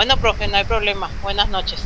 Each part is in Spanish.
Bueno, profe, no hay problema. Buenas noches.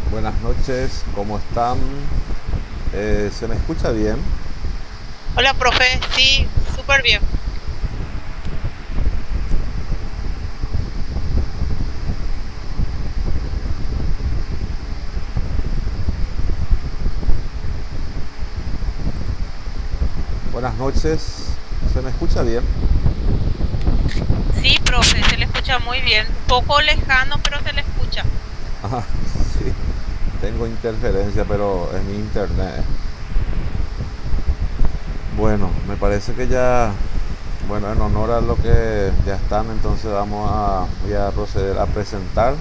Buenas noches, ¿cómo están? ¿Se me escucha bien? Hola, profe. Sí, súper bien. Buenas noches, ¿se me escucha bien? Sí, profe, se le escucha muy bien. Un poco lejano, pero se le escucha. Ah, sí, tengo interferencia, pero es mi internet. Bueno, me parece que ya, bueno, en honor a lo que ya están, entonces voy a proceder a presentar.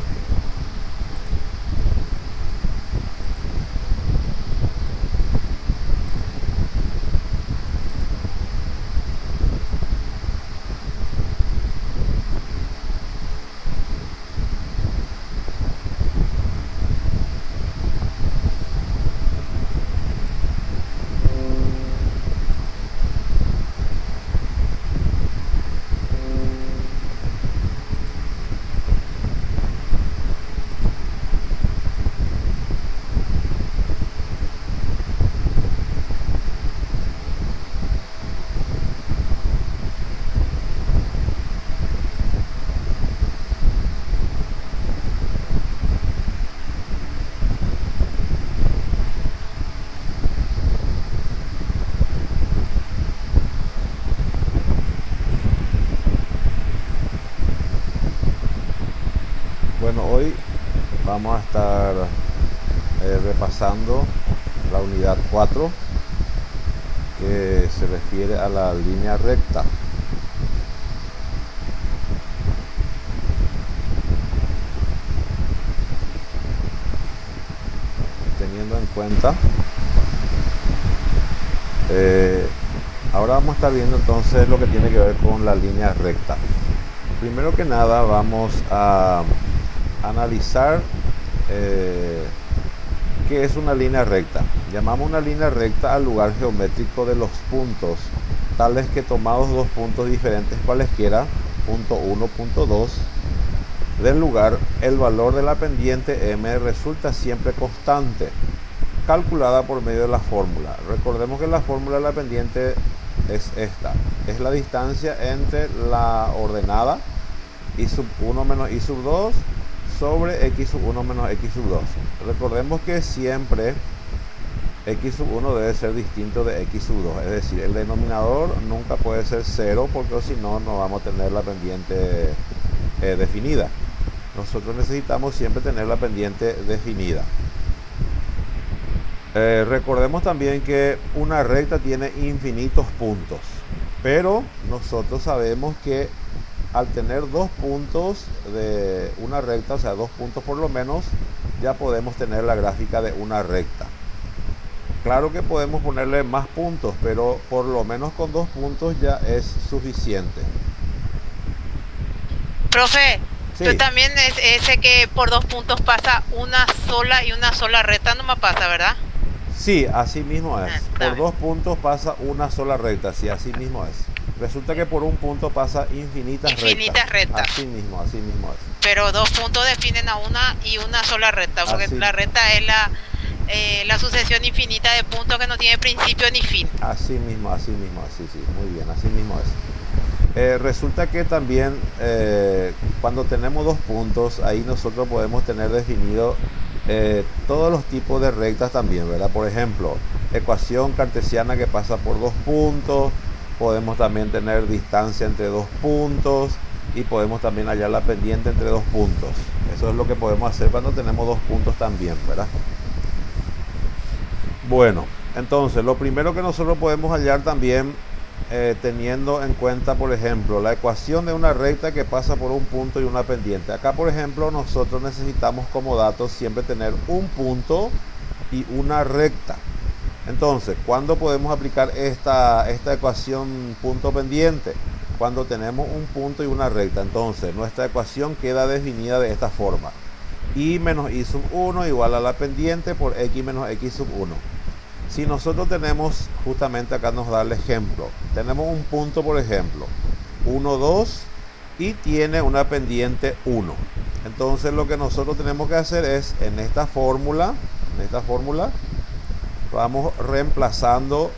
Bueno, hoy vamos a estar repasando la unidad 4 que se refiere a la línea recta. Teniendo en cuenta, eh, ahora vamos a estar viendo entonces lo que tiene que ver con la línea recta. Primero que nada vamos a analizar eh, qué es una línea recta. Llamamos una línea recta al lugar geométrico de los puntos, tales que tomados dos puntos diferentes cualesquiera, punto 1, punto 2, del lugar, el valor de la pendiente m resulta siempre constante, calculada por medio de la fórmula. Recordemos que la fórmula de la pendiente es esta, es la distancia entre la ordenada y sub 1 menos y sub 2 sobre x sub 1 menos x sub 2. Recordemos que siempre x sub 1 debe ser distinto de x sub 2, es decir, el denominador nunca puede ser 0 porque si no, no vamos a tener la pendiente definida. Nosotros necesitamos siempre tener la pendiente definida. Recordemos también que una recta tiene infinitos puntos, pero nosotros sabemos que al tener dos puntos de una recta, o sea, dos puntos por lo menos, ya podemos tener la gráfica de una recta. Claro que podemos ponerle más puntos, pero por lo menos con dos puntos ya es suficiente. Profe, Sí. tú también es ese que por 2 puntos pasa una sola recta, no me pasa, ¿verdad? Sí, así mismo es. Está Por bien. 2 puntos pasa una sola recta, sí, así mismo es. Resulta que por un punto pasa infinitas Infinitas rectas. Así mismo es. Pero 2 puntos definen a una sola recta, porque Así. la recta es la sucesión infinita de puntos que no tiene principio ni fin. Así mismo, así, sí, muy bien, así mismo es. Resulta que también cuando tenemos dos puntos, ahí nosotros podemos tener definido todos los tipos de rectas también, ¿verdad? Por ejemplo, ecuación cartesiana que pasa por dos puntos, podemos también tener distancia entre dos puntos y podemos también hallar la pendiente entre dos puntos. Eso es lo que podemos hacer cuando tenemos dos puntos también, ¿verdad? Bueno, entonces lo primero que nosotros podemos hallar también teniendo en cuenta, por ejemplo, la ecuación de una recta que pasa por un punto y una pendiente. Acá, por ejemplo, nosotros necesitamos como datos siempre tener un punto y una recta. Entonces, ¿cuándo podemos aplicar esta ecuación punto pendiente? Cuando tenemos un punto y una recta. Entonces, nuestra ecuación queda definida de esta forma. Y menos y sub 1 igual a la pendiente por x menos x sub 1. Si nosotros tenemos, justamente acá nos da el ejemplo, tenemos un punto, por ejemplo, 1, 2 y tiene una pendiente 1. Entonces lo que nosotros tenemos que hacer es, en esta fórmula, vamos reemplazando,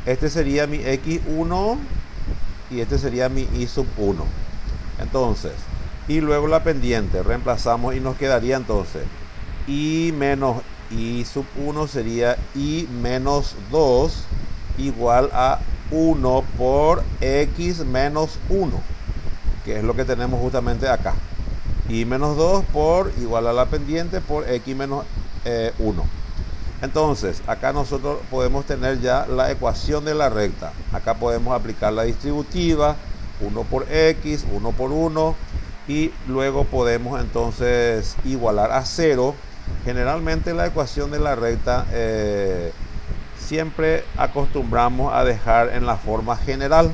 este sería mi x1 y este sería mi y sub 1. Entonces, y luego la pendiente, reemplazamos y nos quedaría entonces y menos y sub 1 sería y menos 2 igual a 1 por x menos 1, que es lo que tenemos justamente acá. Y menos 2 por igual a la pendiente por x menos 1. Entonces, acá nosotros podemos tener ya la ecuación de la recta. Acá podemos aplicar la distributiva, 1 por x, 1 por 1, y luego podemos entonces igualar a 0. Generalmente la ecuación de la recta siempre acostumbramos a dejar en la forma general.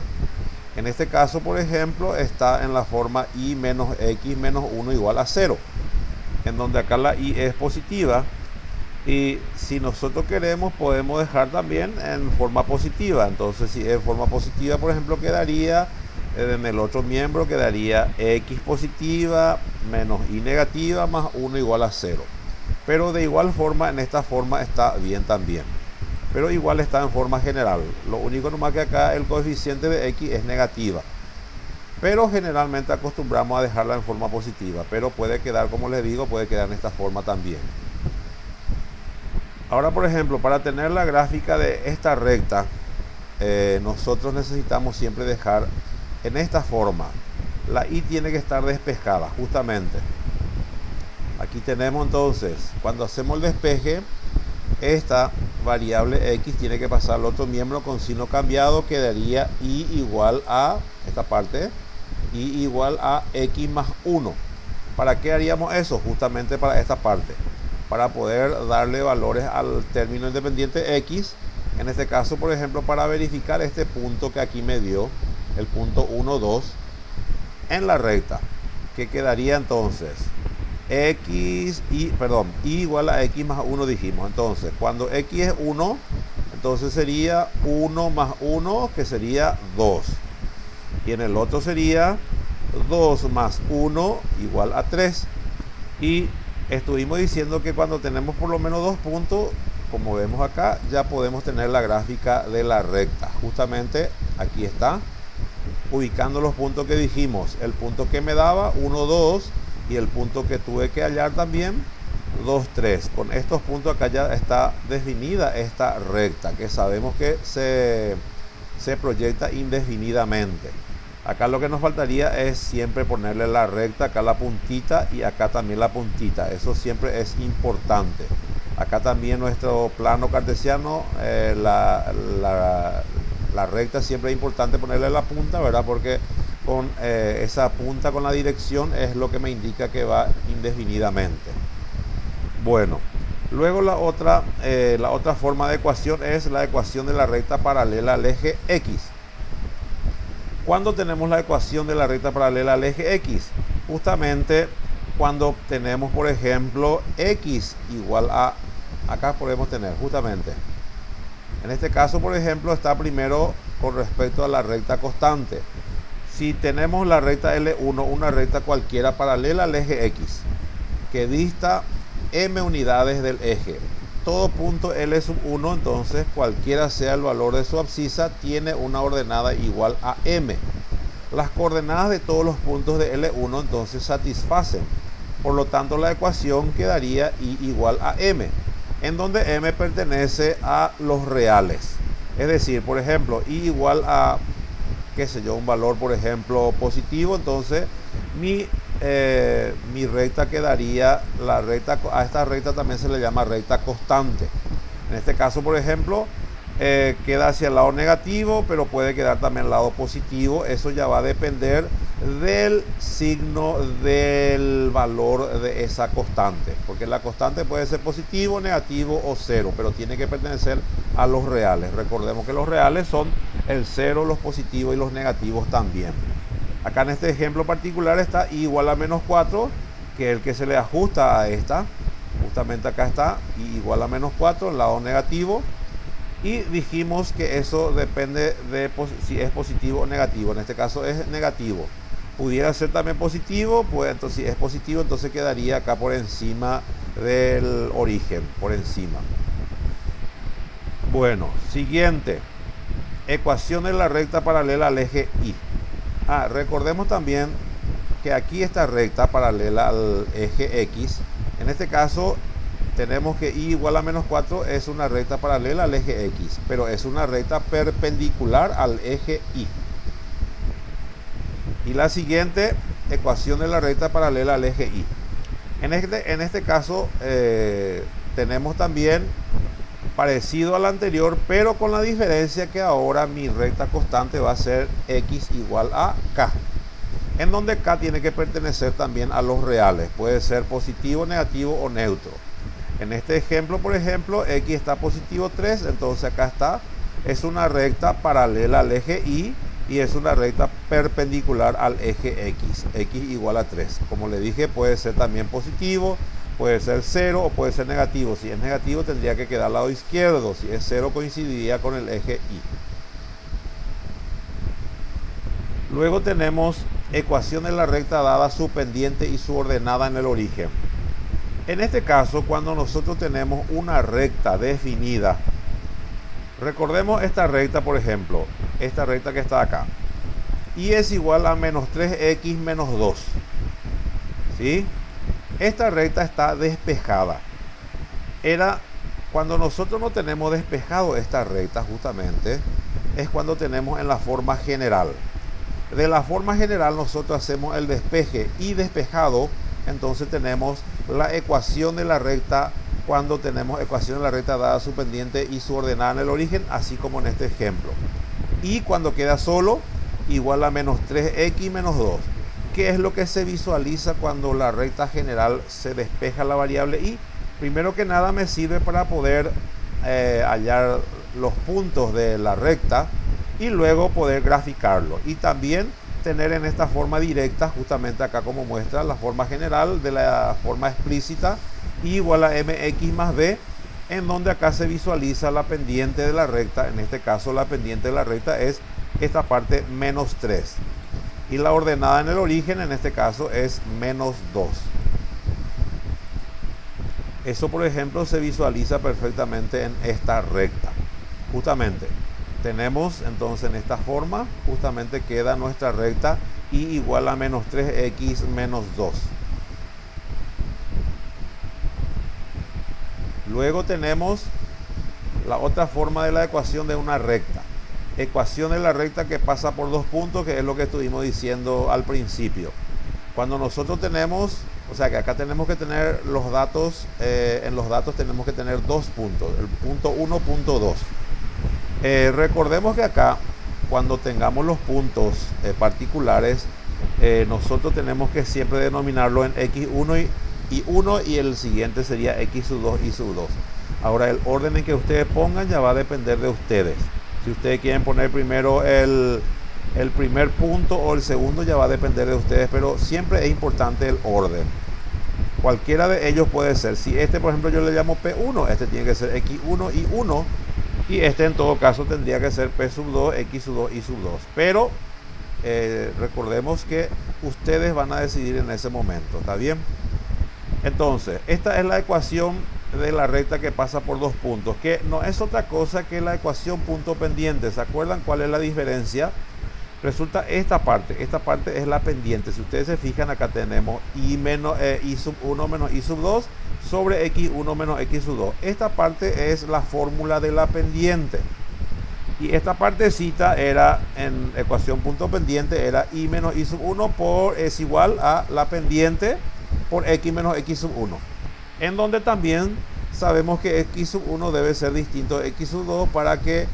En este caso, por ejemplo, está en la forma y menos x menos 1 igual a 0, en donde acá la y es positiva. Y si nosotros queremos, podemos dejar también en forma positiva. Entonces, si en forma positiva, por ejemplo, quedaría en el otro miembro, quedaría x positiva menos y negativa más 1 igual a 0. Pero de igual forma, en esta forma está bien también. Pero igual está en forma general. Lo único nomás que acá el coeficiente de x es negativa. Pero generalmente acostumbramos a dejarla en forma positiva. Pero puede quedar, como les digo, puede quedar en esta forma también. Ahora, por ejemplo, para tener la gráfica de esta recta, nosotros necesitamos siempre dejar en esta forma. La y tiene que estar despejada, justamente. Aquí tenemos entonces, cuando hacemos el despeje, esta variable x tiene que pasar al otro miembro con signo cambiado, quedaría y igual a, esta parte, y igual a x más 1. ¿Para qué haríamos eso? Justamente para esta parte, para poder darle valores al término independiente x, en este caso, por ejemplo, para verificar este punto que aquí me dio, el punto 1, 2, en la recta, que quedaría entonces y igual a x más 1 dijimos. Entonces, cuando x es 1, entonces sería 1 más 1, que sería 2. Y en el otro sería 2 más 1 igual a 3. Y estuvimos diciendo que cuando tenemos por lo menos 2 puntos, como vemos acá, ya podemos tener la gráfica de la recta. Justamente aquí está, ubicando los puntos que dijimos. El punto que me daba 1, 2, y el punto que tuve que hallar también 2, 3. Con estos puntos acá ya está definida esta recta, que sabemos que se proyecta indefinidamente. Acá lo que nos faltaría es siempre ponerle la recta, acá la puntita y acá también la puntita. Eso siempre es importante. Acá también nuestro plano cartesiano, la recta siempre es importante ponerle la punta, ¿verdad? Porque con esa punta con la dirección es lo que me indica que va indefinidamente. Bueno, luego la otra forma de ecuación es la ecuación de la recta paralela al eje X. ¿Cuándo tenemos la ecuación de la recta paralela al eje X? Justamente cuando tenemos, por ejemplo, X igual a, acá podemos tener justamente, en este caso, por ejemplo, está primero con respecto a la recta constante. Si tenemos la recta L1, una recta cualquiera paralela al eje X, que dista m unidades del eje, todo punto L1, entonces cualquiera sea el valor de su abscisa, tiene una ordenada igual a m. Las coordenadas de todos los puntos de L1 entonces satisfacen. Por lo tanto, la ecuación quedaría I igual a m, en donde m pertenece a los reales. Es decir, por ejemplo, I igual a, qué sé yo, un valor, por ejemplo, positivo, entonces mi recta quedaría, a esta recta también se le llama recta constante. En este caso, por ejemplo, queda hacia el lado negativo, pero puede quedar también al lado positivo. Eso ya va a depender del signo del valor de esa constante, porque la constante puede ser positivo, negativo o cero, pero tiene que pertenecer a los reales. Recordemos que los reales son el cero, los positivos y los negativos también. Acá en este ejemplo particular está I igual a menos 4, que es el que se le ajusta a esta. Justamente acá está I igual a menos 4, el lado negativo. Y dijimos que eso depende de si es positivo o negativo. En este caso es negativo. Pudiera ser también positivo, pues entonces si es positivo, entonces quedaría acá por encima del origen, por encima. Bueno, siguiente. Ecuación de la recta paralela al eje Y. Recordemos también que aquí esta recta paralela al eje X, en este caso tenemos que I igual a menos 4 es una recta paralela al eje X, pero es una recta perpendicular al eje Y. Y la siguiente, ecuación de la recta paralela al eje Y. En este caso tenemos también parecido al anterior, pero con la diferencia que ahora mi recta constante va a ser X igual a K, en donde K tiene que pertenecer también a los reales, puede ser positivo, negativo o neutro. En este ejemplo, por ejemplo, X está positivo 3, entonces acá está, es una recta paralela al eje Y y es una recta perpendicular al eje X, X igual a 3. Como le dije, puede ser también positivo, puede ser 0 o puede ser negativo. Si es negativo tendría que quedar al lado izquierdo, si es 0 coincidiría con el eje Y. Luego tenemos ecuación de la recta dada su pendiente y su ordenada en el origen. En este caso, cuando nosotros tenemos una recta definida, recordemos esta recta, por ejemplo, esta recta que está acá, y es igual a menos 3x menos 2, ¿sí? Esta recta está despejada. Cuando nosotros no tenemos despejado esta recta, justamente, es cuando tenemos en la forma general. De la forma general nosotros hacemos el despeje y despejado, entonces tenemos la ecuación de la recta cuando tenemos ecuación de la recta dada su pendiente y su ordenada en el origen, así como en este ejemplo. Y cuando queda solo, igual a menos 3x menos 2. ¿Qué es lo que se visualiza cuando la recta general se despeja la variable y? Primero que nada me sirve para poder hallar los puntos de la recta y luego poder graficarlo. Y también tener en esta forma directa, justamente acá como muestra la forma general de la forma explícita, y igual a mx más b, en donde acá se visualiza la pendiente de la recta. En este caso la pendiente de la recta es esta parte menos 3. Y la ordenada en el origen, en este caso, es menos 2. Eso, por ejemplo, se visualiza perfectamente en esta recta. Justamente, tenemos entonces en esta forma, justamente queda nuestra recta y igual a menos 3x menos 2. Luego tenemos la otra forma de la ecuación de una recta. Ecuación de la recta que pasa por dos puntos, que es lo que estuvimos diciendo al principio. Cuando nosotros tenemos, o sea que acá tenemos que tener los datos, en los datos tenemos que tener dos puntos, el punto 1, punto 2. Recordemos que acá, cuando tengamos los puntos particulares, nosotros tenemos que siempre denominarlo en x1 y 1, y el siguiente sería x sub 2 y sub 2. Ahora el orden en que ustedes pongan ya va a depender de ustedes. Si ustedes quieren poner primero el primer punto o el segundo, ya va a depender de ustedes, pero siempre es importante el orden. Cualquiera de ellos puede ser. Si este, por ejemplo, yo le llamo P1, este tiene que ser X1 y 1, y este en todo caso tendría que ser P sub 2, X sub 2 y sub 2. Pero recordemos que ustedes van a decidir en ese momento, ¿está bien? Entonces, esta es la ecuación de la recta que pasa por dos puntos, que no es otra cosa que la ecuación punto pendiente. ¿Se acuerdan cuál es la diferencia? Resulta esta parte es la pendiente. Si ustedes se fijan, acá tenemos y sub 1 menos y sub 2 sobre x1 menos x sub 2. Esta parte es la fórmula de la pendiente, y esta partecita era en ecuación punto pendiente, era y menos y sub 1 es igual a la pendiente por x menos x sub 1, en donde también sabemos que x sub 1 debe ser distinto de x sub 2 para que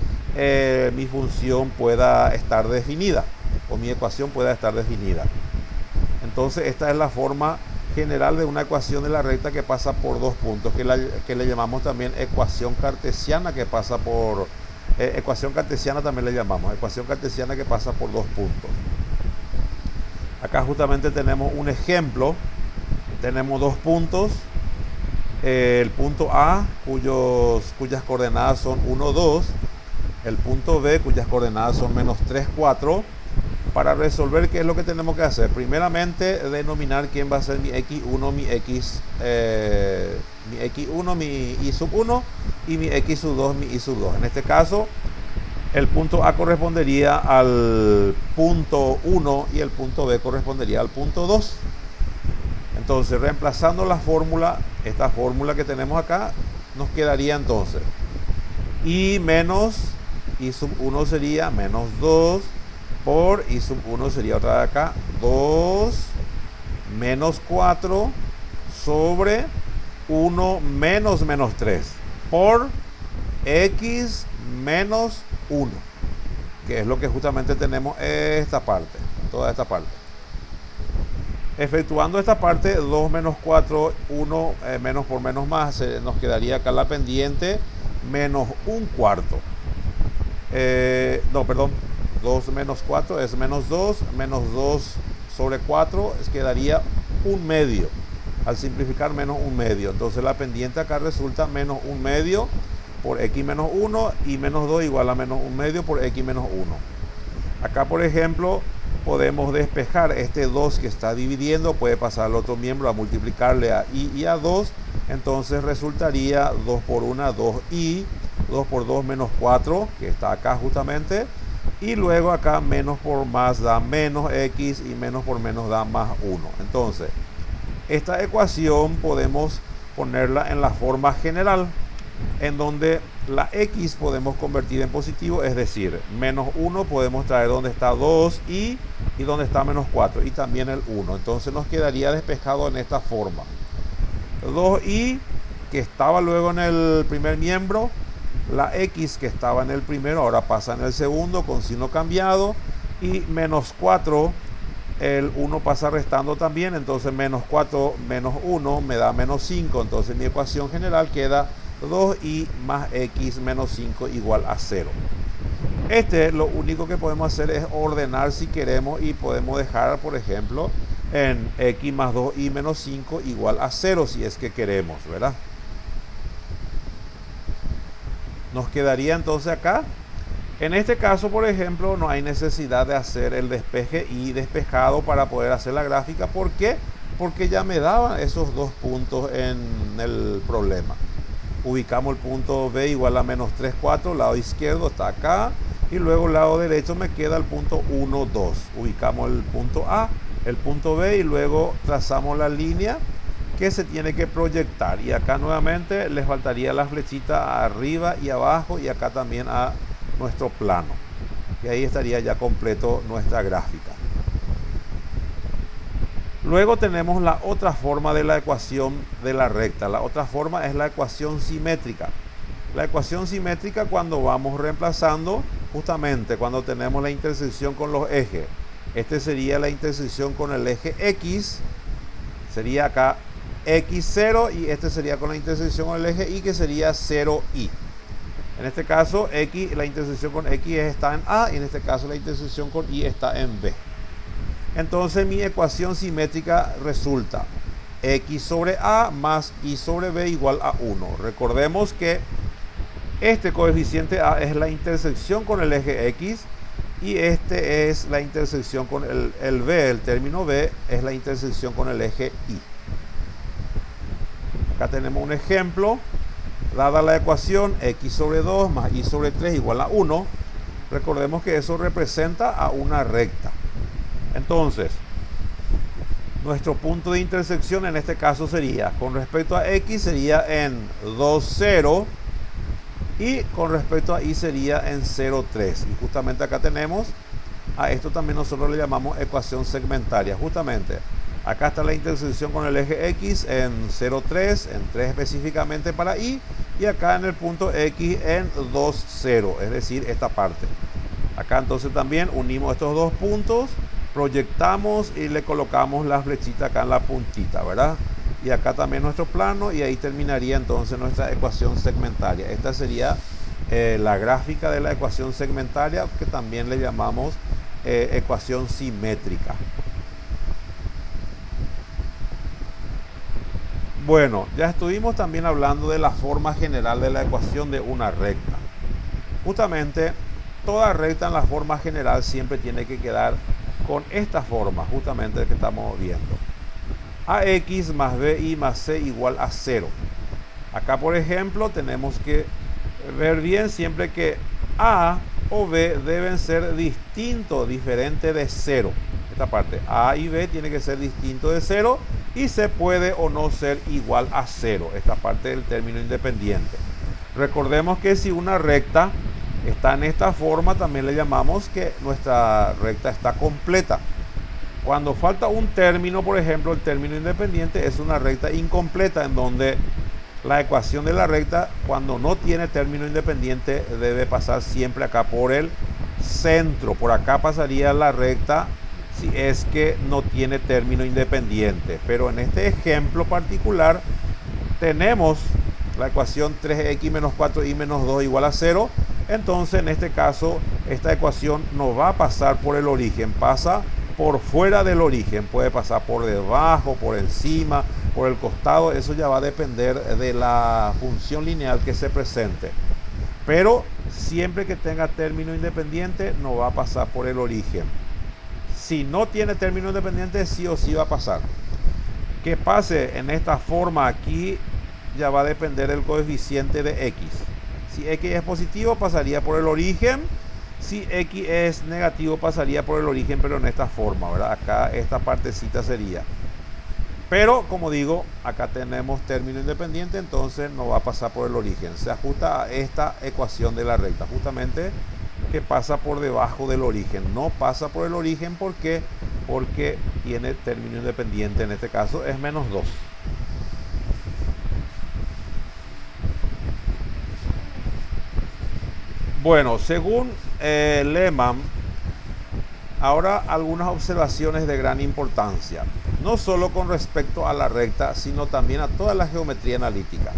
mi función pueda estar definida, o mi ecuación pueda estar definida. Entonces esta es la forma general de una ecuación de la recta que pasa por dos puntos, que le llamamos también ecuación cartesiana que pasa por... ecuación cartesiana también le llamamos, ecuación cartesiana que pasa por dos puntos. Acá justamente tenemos un ejemplo. Tenemos dos puntos, el punto A cuyas coordenadas son 1, 2, el punto B cuyas coordenadas son menos 3, 4. Para resolver, ¿qué es lo que tenemos que hacer? Primeramente, denominar quién va a ser mi x1, mi x1, mi y sub 1, y mi x sub 2, mi y sub 2. En este caso, el punto A correspondería al punto 1 y el punto B correspondería al punto 2. Entonces, reemplazando la fórmula, esta fórmula que tenemos acá, nos quedaría entonces y menos y sub 1 sería menos 2 por y sub 1 sería otra de acá 2 menos 4 sobre 1 menos 3 por x menos 1, que es lo que justamente tenemos esta parte, toda esta parte. Efectuando esta parte, 2 menos 4, 1 menos por menos más, nos quedaría acá la pendiente menos un cuarto. No, perdón, 2 menos 4 es menos 2 sobre 4 quedaría un medio. Al simplificar, menos un medio. Entonces la pendiente acá resulta menos un medio por x menos 1, y menos 2 igual a menos un medio por x menos 1. Acá, por ejemplo, podemos despejar este 2 que está dividiendo, puede pasar al otro miembro a multiplicarle a y a 2, entonces resultaría 2 por 1, 2y, 2 por 2 menos 4, que está acá justamente, y luego acá menos por más da menos x, y menos por menos da más 1. Entonces, esta ecuación podemos ponerla en la forma general, en donde la x podemos convertir en positivo, es decir, menos 1 podemos traer donde está 2y y donde está menos 4, y también el 1. Entonces nos quedaría despejado en esta forma. 2y que estaba luego en el primer miembro, la x que estaba en el primero ahora pasa en el segundo con signo cambiado, y menos 4, el 1 pasa restando también, entonces menos 4 menos 1 me da menos 5. Entonces mi ecuación general queda 2y más x menos 5 igual a 0. Lo único que podemos hacer es ordenar si queremos y podemos dejar, por ejemplo, en x más 2y menos 5 igual a 0 si es que queremos, ¿verdad? Nos quedaría entonces acá. En este caso, por ejemplo, no hay necesidad de hacer el despeje y despejado para poder hacer la gráfica. ¿Por qué? Porque ya me daban esos dos puntos en el problema. Ubicamos el punto B igual a menos 3, 4, lado izquierdo está acá. Y luego el lado derecho me queda el punto 1, 2. Ubicamos el punto A, el punto B y luego trazamos la línea que se tiene que proyectar. Y acá nuevamente les faltaría la flechita arriba y abajo y acá también a nuestro plano. Y ahí estaría ya completo nuestra gráfica. Luego tenemos la otra forma de la ecuación de la recta. La otra forma es la ecuación simétrica. La ecuación simétrica cuando vamos reemplazando, justamente cuando tenemos la intersección con los ejes. Este sería la intersección con el eje X. Sería acá X0 y este sería con la intersección con el eje Y que sería 0Y. En este caso, la intersección con X está en A y en este caso la intersección con Y está en B. Entonces mi ecuación simétrica resulta X sobre A más Y sobre B igual a 1. Recordemos que este coeficiente A es la intersección con el eje X y este es la intersección con el B, el término B es la intersección con el eje Y. Acá tenemos un ejemplo. Dada la ecuación X sobre 2 más Y sobre 3 igual a 1, recordemos que eso representa a una recta. Entonces, nuestro punto de intersección en este caso sería, con respecto a X sería en 2, 0 y con respecto a Y sería en 0, 3. Y justamente acá tenemos, a esto también nosotros le llamamos ecuación segmentaria. Justamente, acá está la intersección con el eje X en 0, 3, en 3 específicamente para Y, y acá en el punto X en 2, 0, es decir, esta parte. Acá entonces también unimos estos dos puntos, proyectamos y le colocamos la flechita acá en la puntita, ¿verdad? Y acá también nuestro plano y ahí terminaría entonces nuestra ecuación segmentaria. Esta sería la gráfica de la ecuación segmentaria, que también le llamamos ecuación simétrica. Bueno, ya estuvimos también hablando de la forma general de la ecuación de una recta. Justamente, toda recta en la forma general siempre tiene que quedar con esta forma, justamente que estamos viendo. AX más BY más C igual a 0. Acá, por ejemplo, tenemos que ver bien siempre que A o B deben ser distintos, diferentes de 0. Esta parte, A y B tiene que ser distinto de 0 y se puede o no ser igual a 0. Esta parte del término independiente. Recordemos que si una recta está en esta forma, también le llamamos que nuestra recta está completa. Cuando falta un término, por ejemplo, el término independiente es una recta incompleta, en donde la ecuación de la recta, cuando no tiene término independiente, debe pasar siempre acá por el centro. Por acá pasaría la recta si es que no tiene término independiente. Pero en este ejemplo particular tenemos la ecuación 3x menos 4y menos 2 igual a 0. Entonces en este caso esta ecuación no va a pasar por el origen, pasa por fuera del origen, puede pasar por debajo, por encima, por el costado. Eso ya va a depender de la función lineal que se presente, pero siempre que tenga término independiente no va a pasar por el origen. Si no tiene término independiente, sí o sí va a pasar. Que pase en esta forma aquí ya va a depender del coeficiente de X. Si X es positivo, pasaría por el origen. Si X es negativo, pasaría por el origen, pero en esta forma, ¿verdad? Acá esta partecita sería. Pero, como digo, acá tenemos término independiente, entonces no va a pasar por el origen. Se ajusta a esta ecuación de la recta, justamente que pasa por debajo del origen. No pasa por el origen, ¿por qué? Porque tiene término independiente, en este caso es menos 2. Bueno, según Lehmann, ahora algunas observaciones de gran importancia, no solo con respecto a la recta, sino también a toda la geometría analítica.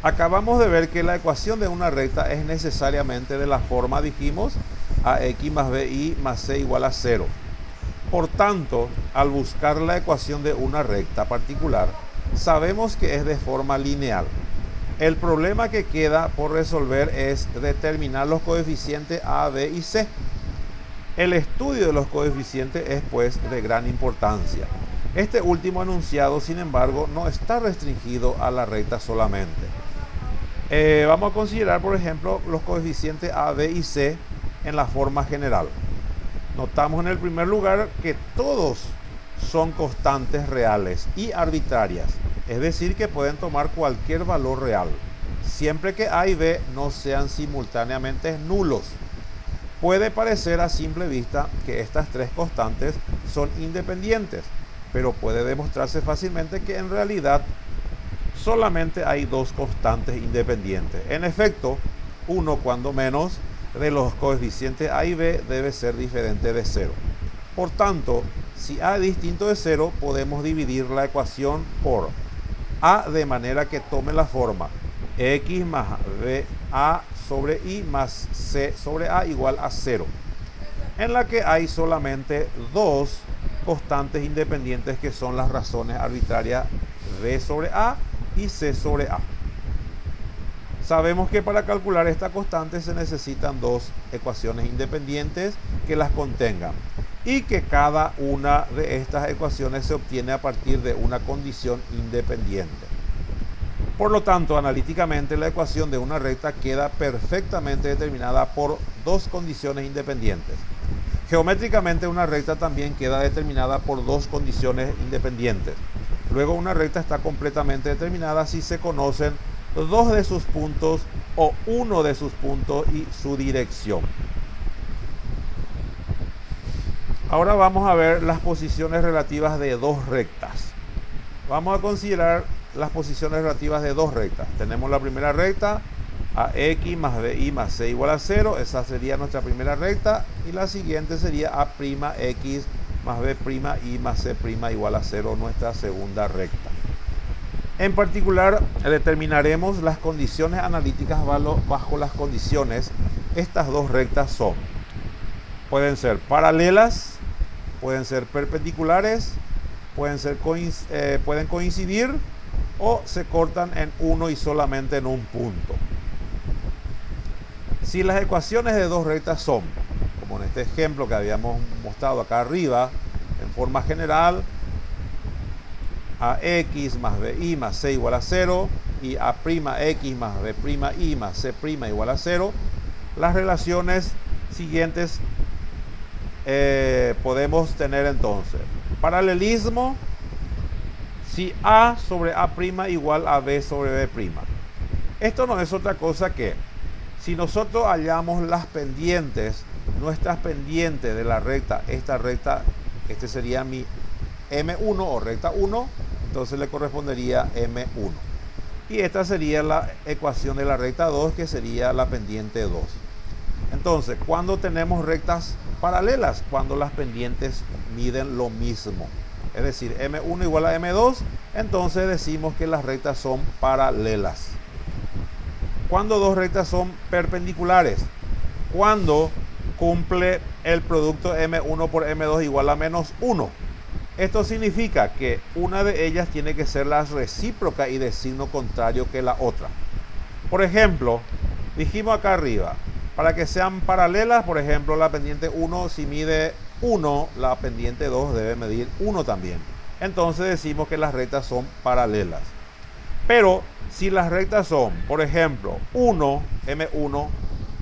Acabamos de ver que la ecuación de una recta es necesariamente de la forma, dijimos, ax más bi más c igual a 0. Por tanto, al buscar la ecuación de una recta particular, sabemos que es de forma lineal. El problema que queda por resolver es determinar los coeficientes a, b y c. El estudio de los coeficientes es pues de gran importancia. Este último enunciado, sin embargo, no está restringido a la recta solamente. Vamos a considerar, por ejemplo, los coeficientes a, b y c en la forma general. Notamos en el primer lugar que todos son constantes reales y arbitrarias, es decir, que pueden tomar cualquier valor real, siempre que a y b no sean simultáneamente nulos. Puede parecer a simple vista que estas tres constantes son independientes, pero puede demostrarse fácilmente que en realidad solamente hay dos constantes independientes. En efecto, uno cuando menos de los coeficientes a y b debe ser diferente de 0. Por tanto, si a es distinto de 0, podemos dividir la ecuación por a de manera que tome la forma x más b a sobre i más c sobre a igual a 0, en la que hay solamente dos constantes independientes que son las razones arbitrarias b sobre a y c sobre a. Sabemos que para calcular esta constante se necesitan dos ecuaciones independientes que las contengan y que cada una de estas ecuaciones se obtiene a partir de una condición independiente. Por lo tanto, analíticamente la ecuación de una recta queda perfectamente determinada por dos condiciones independientes. Geométricamente una recta también queda determinada por dos condiciones independientes. Luego una recta está completamente determinada si se conocen dos de sus puntos o uno de sus puntos y su dirección. Ahora vamos a ver las posiciones relativas de dos rectas. Vamos a considerar las posiciones relativas de dos rectas. Tenemos la primera recta, ax más bi más c igual a 0. Esa sería nuestra primera recta. Y la siguiente sería a'x más b' más c' igual a 0, nuestra segunda recta. En particular, determinaremos las condiciones analíticas bajo las condiciones. Estas dos rectas son, pueden ser paralelas, pueden ser perpendiculares, pueden coincidir o se cortan en uno y solamente en un punto. Si las ecuaciones de dos rectas son, como en este ejemplo que habíamos mostrado acá arriba, en forma general, ax más bi más c igual a 0 y a'x más b'y más c' igual a 0, las relaciones siguientes podemos tener entonces. Paralelismo, si a sobre a' igual a b sobre b'. Esto no es otra cosa que, si nosotros hallamos las pendientes, nuestras pendientes de la recta, esta recta, este sería mi M1 o recta 1, entonces le correspondería M1. Y esta sería la ecuación de la recta 2, que sería la pendiente 2. Entonces, cuando tenemos rectas paralelas, cuando las pendientes miden lo mismo, es decir, M1 igual a M2, entonces decimos que las rectas son paralelas. Cuando dos rectas son perpendiculares, cuando cumple el producto M1 por M2 igual a menos 1. Esto significa que una de ellas tiene que ser la recíproca y de signo contrario que la otra. Por ejemplo, dijimos acá arriba, para que sean paralelas, por ejemplo, la pendiente 1, si mide 1, la pendiente 2 debe medir 1 también. Entonces decimos que las rectas son paralelas. Pero si las rectas son, por ejemplo, 1, M1,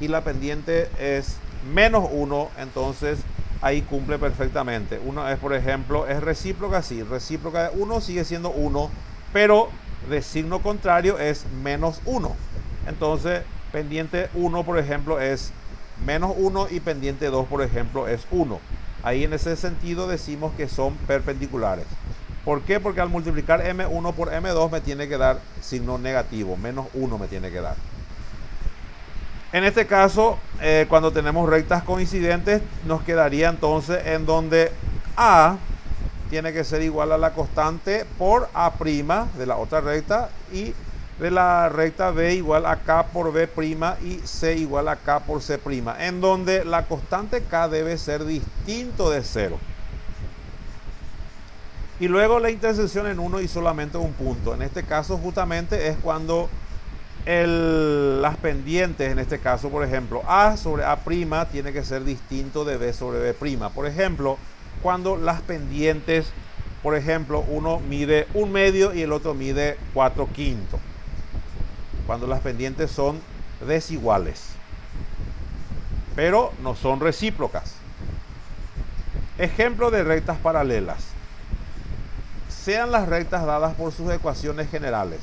y la pendiente es menos 1, entonces ahí cumple perfectamente. Uno es, por ejemplo, es recíproca, sí, recíproca de 1 sigue siendo 1, pero de signo contrario es menos 1. Entonces, pendiente 1, por ejemplo, es menos 1 y pendiente 2, por ejemplo, es 1. Ahí en ese sentido decimos que son perpendiculares. ¿Por qué? Porque al multiplicar M1 por M2 me tiene que dar signo negativo, menos 1 me tiene que dar. En este caso, cuando tenemos rectas coincidentes, nos quedaría entonces en donde A tiene que ser igual a la constante por A' de la otra recta y de la recta B igual a K por B' y C igual a K por C', en donde la constante K debe ser distinto de 0. Y luego la intersección en uno y solamente un punto. En este caso justamente es cuando las pendientes, en este caso por ejemplo A sobre A' tiene que ser distinto de B sobre B'. Por ejemplo, cuando las pendientes, por ejemplo, uno mide 1/2 y el otro mide 4/5. Cuando las pendientes son desiguales, pero no son recíprocas. Ejemplo de rectas paralelas. Sean las rectas dadas por sus ecuaciones generales.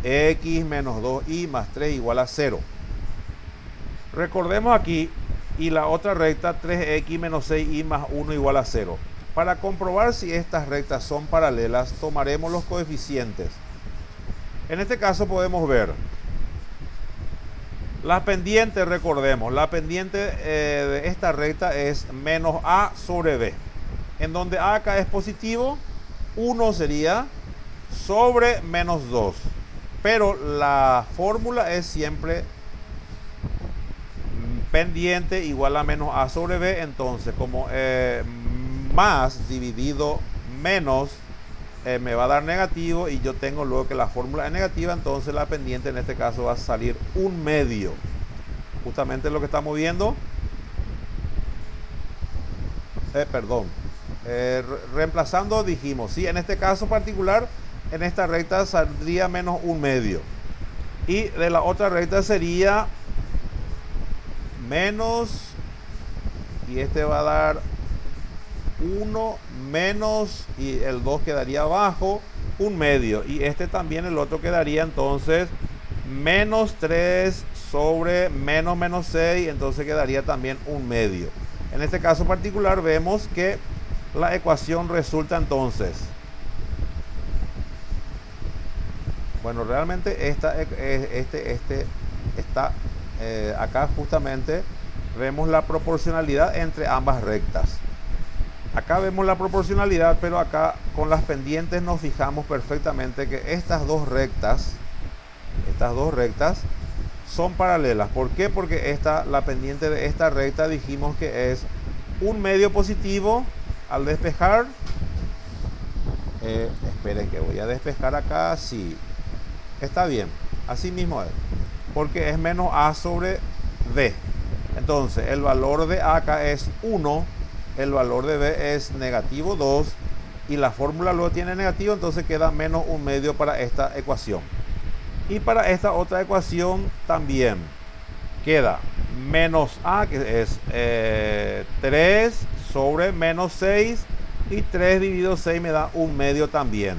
X menos 2y más 3 igual a 0. Recordemos aquí, y la otra recta 3x menos 6y más 1 igual a 0. Para comprobar si estas rectas son paralelas, tomaremos los coeficientes. En este caso podemos ver la pendiente, recordemos, la pendiente de esta recta es menos a sobre b. En donde a acá es positivo, 1 sería sobre menos 2. Pero la fórmula es siempre pendiente igual a menos a sobre b. Entonces, como más dividido menos me va a dar negativo, y yo tengo luego que la fórmula es negativa, entonces la pendiente en este caso va a salir 1/2. Justamente lo que estamos viendo. Reemplazando dijimos, sí, en este caso particular, en esta recta saldría menos 1/2. Y de la otra recta sería menos, y este va a dar 1 menos, y el 2 quedaría abajo, 1/2. Y este también, el otro quedaría entonces menos 3 sobre menos 6, entonces quedaría también 1/2. En este caso particular vemos que la ecuación resulta entonces, bueno, realmente acá justamente vemos la proporcionalidad entre ambas rectas. Acá vemos la proporcionalidad, pero acá con las pendientes nos fijamos perfectamente que estas dos rectas son paralelas. ¿Por qué? Porque la pendiente de esta recta dijimos que es 1/2 positivo. Al despejar, esperen que voy a despejar acá, sí, está bien, así mismo es, porque es menos a sobre b. Entonces el valor de a acá es 1, el valor de b es negativo 2, y la fórmula luego tiene negativo, entonces queda menos 1/2 para esta ecuación. Y para esta otra ecuación también queda menos a, que es 3 sobre menos 6, y 3 dividido 6 me da 1/2 también.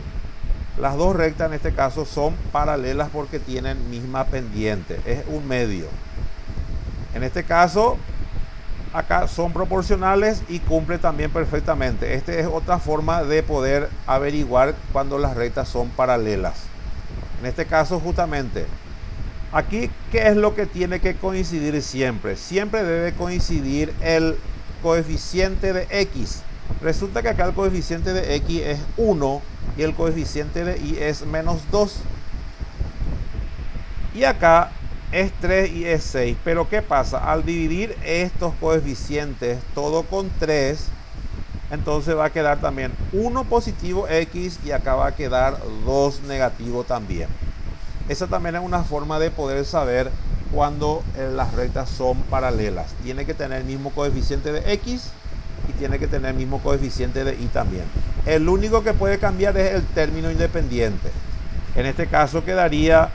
Las dos rectas en este caso son paralelas porque tienen misma pendiente, es 1/2. En este caso acá son proporcionales y cumple también perfectamente. Esta es otra forma de poder averiguar cuando las rectas son paralelas. En este caso justamente aquí, ¿qué es lo que tiene que coincidir siempre? Siempre debe coincidir el coeficiente de x. Resulta que acá el coeficiente de x es 1 y el coeficiente de y es menos 2. Y acá es 3 y es 6. Pero ¿qué pasa? Al dividir estos coeficientes todo con 3, entonces va a quedar también 1 positivo x, y acá va a quedar 2 negativo también. Esa también es una forma de poder saber cuando las rectas son paralelas. Tiene que tener el mismo coeficiente de x y tiene que tener el mismo coeficiente de y también. El único que puede cambiar es el término independiente. En este caso quedaría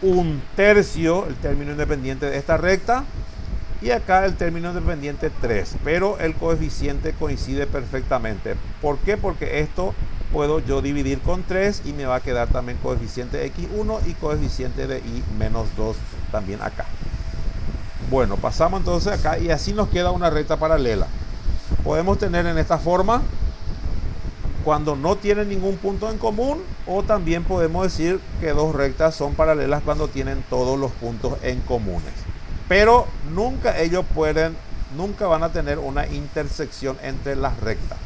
1/3 el término independiente de esta recta, y acá el término independiente 3, pero el coeficiente coincide perfectamente. ¿Por qué? Porque esto puedo yo dividir con 3 y me va a quedar también coeficiente de x1 y coeficiente de y menos 2 también acá. Bueno, pasamos entonces acá y así nos queda una recta paralela. Podemos tener en esta forma cuando no tienen ningún punto en común, o también podemos decir que dos rectas son paralelas cuando tienen todos los puntos en comunes. Pero nunca van a tener una intersección entre las rectas.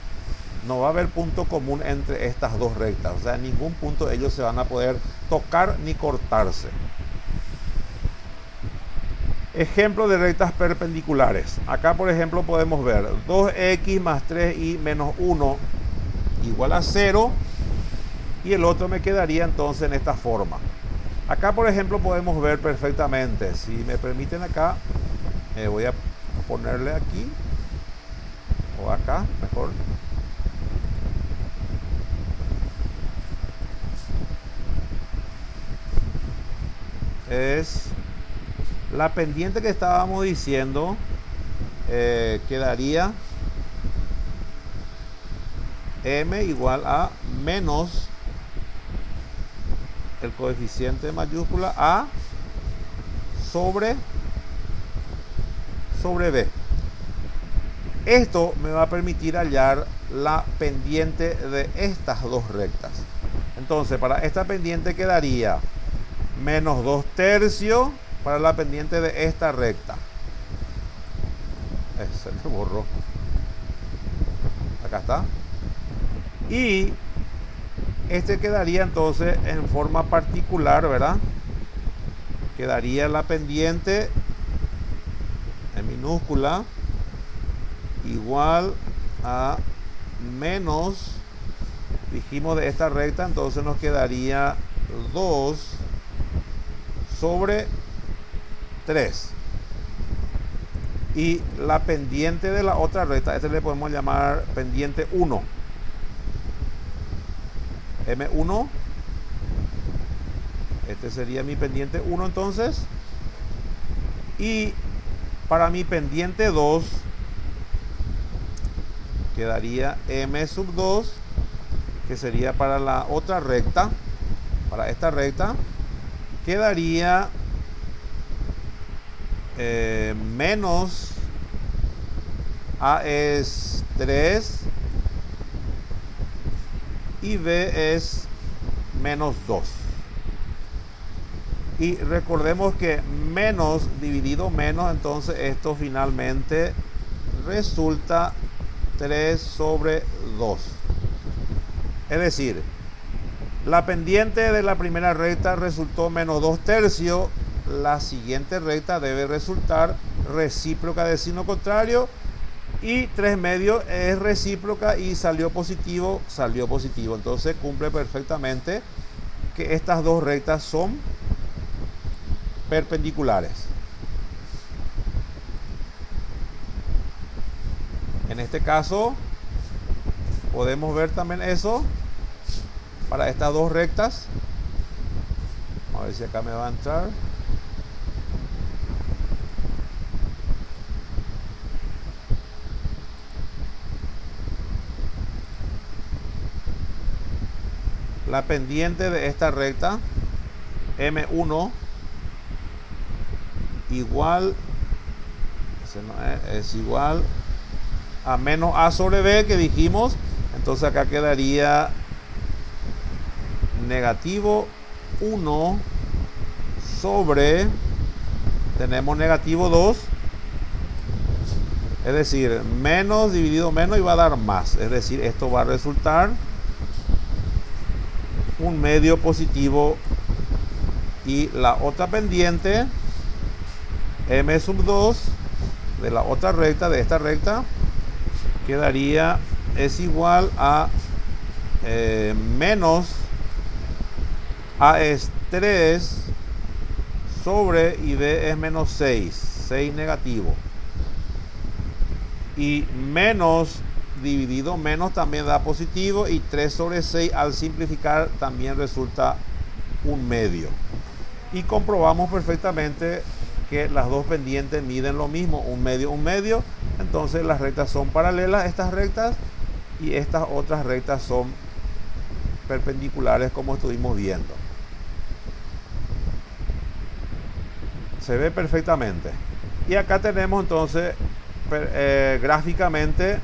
no va a haber punto común entre estas dos rectas. O sea, en ningún punto ellos se van a poder tocar ni cortarse. Ejemplo de rectas perpendiculares. Acá, por ejemplo, podemos ver 2x más 3y menos 1 igual a 0. Y el otro me quedaría entonces en esta forma. Acá, por ejemplo, podemos ver perfectamente. Si me permiten acá, voy a ponerle aquí. O acá, mejor. Es la pendiente que estábamos diciendo, quedaría m igual a menos el coeficiente mayúscula a sobre b. Esto me va a permitir hallar la pendiente de estas dos rectas. Entonces, para esta pendiente quedaría menos 2/3 para la pendiente de esta recta. Se me borró. Acá está. Y este quedaría entonces en forma particular, ¿verdad? Quedaría la pendiente en minúscula igual a menos, dijimos, de esta recta, entonces nos quedaría 2 sobre 3. Y la pendiente de la otra recta, este le podemos llamar pendiente 1. M1. Este sería mi pendiente 1 entonces. Y para mi pendiente 2 quedaría M sub 2, que sería para la otra recta. Para esta recta quedaría menos A es 3 y B es menos 2. Y recordemos que menos dividido menos, entonces esto finalmente resulta 3 sobre 2. Es decir, la pendiente de la primera recta resultó menos 2/3. La siguiente recta debe resultar recíproca de signo contrario. Y 3/2 es recíproca y salió positivo. Entonces cumple perfectamente que estas dos rectas son perpendiculares. En este caso podemos ver también eso para estas dos rectas. Vamos a ver si acá me va a entrar. La pendiente de esta recta M1 igual, es igual a menos A sobre B que dijimos. Entonces acá quedaría negativo 1 sobre, tenemos negativo 2, es decir, menos dividido menos y va a dar más, es decir, esto va a resultar un medio positivo. Y la otra pendiente M sub 2 de la otra recta, de esta recta, quedaría, es igual a menos A es 3 sobre y B es menos 6 negativo. Y menos dividido menos también da positivo, y 3 sobre 6 al simplificar también resulta un medio. Y comprobamos perfectamente que las dos pendientes miden lo mismo, un medio. Entonces las rectas son paralelas, estas rectas, y estas otras rectas son perpendiculares, como estuvimos viendo. Se ve perfectamente. Y acá tenemos entonces gráficamente,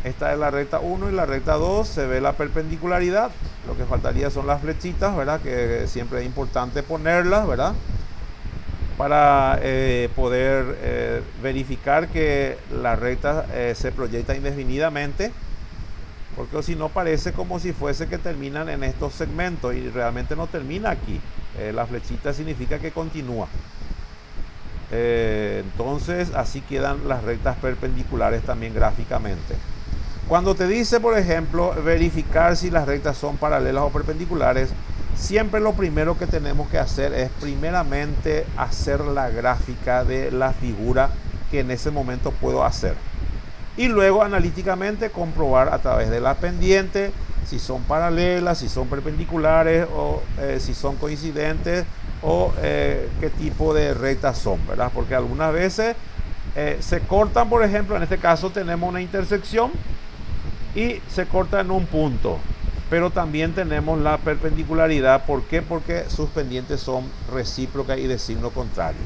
esta es la recta 1 y la recta 2, se ve la perpendicularidad. Lo que faltaría son las flechitas, ¿verdad? Que siempre es importante ponerlas, ¿verdad? Para poder verificar que la recta se proyecta indefinidamente. porque si no parece como si fuese que terminan en estos segmentos y realmente no termina aquí. La flechita significa que continúa. Entonces así quedan las rectas perpendiculares también gráficamente. Cuando te dice, por ejemplo, verificar si las rectas son paralelas o perpendiculares, siempre lo primero que tenemos que hacer es primeramente hacer la gráfica de la figura que en ese momento puedo hacer. Y luego analíticamente comprobar a través de la pendiente si son paralelas, si son perpendiculares o si son coincidentes o qué tipo de rectas son, ¿verdad? Porque algunas veces se cortan, por ejemplo, en este caso tenemos una intersección y se corta en un punto, pero también tenemos la perpendicularidad. ¿Por qué? Porque sus pendientes son recíprocas y de signo contrario.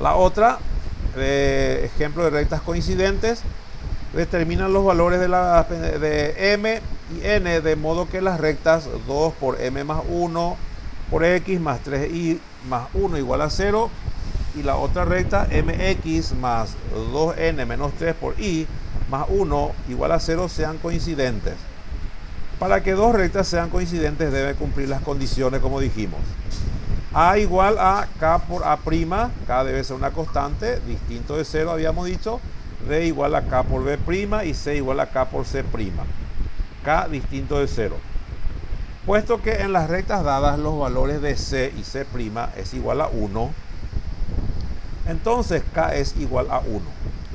La otra, ejemplo de rectas coincidentes, determinan los valores de m y n, de modo que las rectas 2 por m más 1 por x más 3y más 1 igual a 0, y la otra recta mx más 2n menos 3 por y más 1 igual a 0 sean coincidentes. Para que dos rectas sean coincidentes deben cumplir las condiciones como dijimos. A igual a k por a', k debe ser una constante, distinto de 0 habíamos dicho, b igual a k por b' y c igual a k por c', k distinto de 0. Puesto que en las rectas dadas los valores de c y c' es igual a 1, entonces k es igual a 1,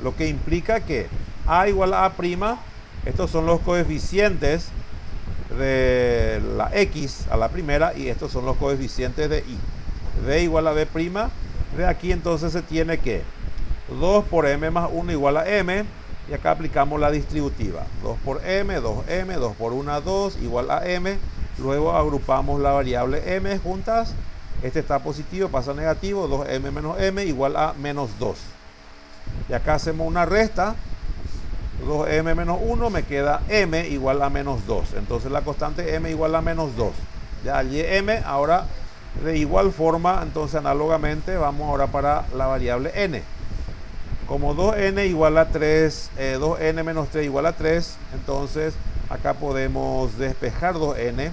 lo que implica que a igual a a', estos son los coeficientes de la x a la primera y estos son los coeficientes de y. b igual a b', de aquí entonces se tiene que 2 por m más 1 igual a m, y acá aplicamos la distributiva, 2 por m, 2m, 2 por 1, 2 igual a m. Luego agrupamos la variable m juntas, este está positivo, pasa a negativo, 2m menos m igual a menos 2. Y acá hacemos una resta, 2m menos 1 me queda m igual a menos 2. Entonces la constante m igual a menos 2. Ya allí m, ahora de igual forma, entonces análogamente vamos ahora para la variable n. Como 2n igual a 3, 2n menos 3 igual a 3, entonces acá podemos despejar 2n,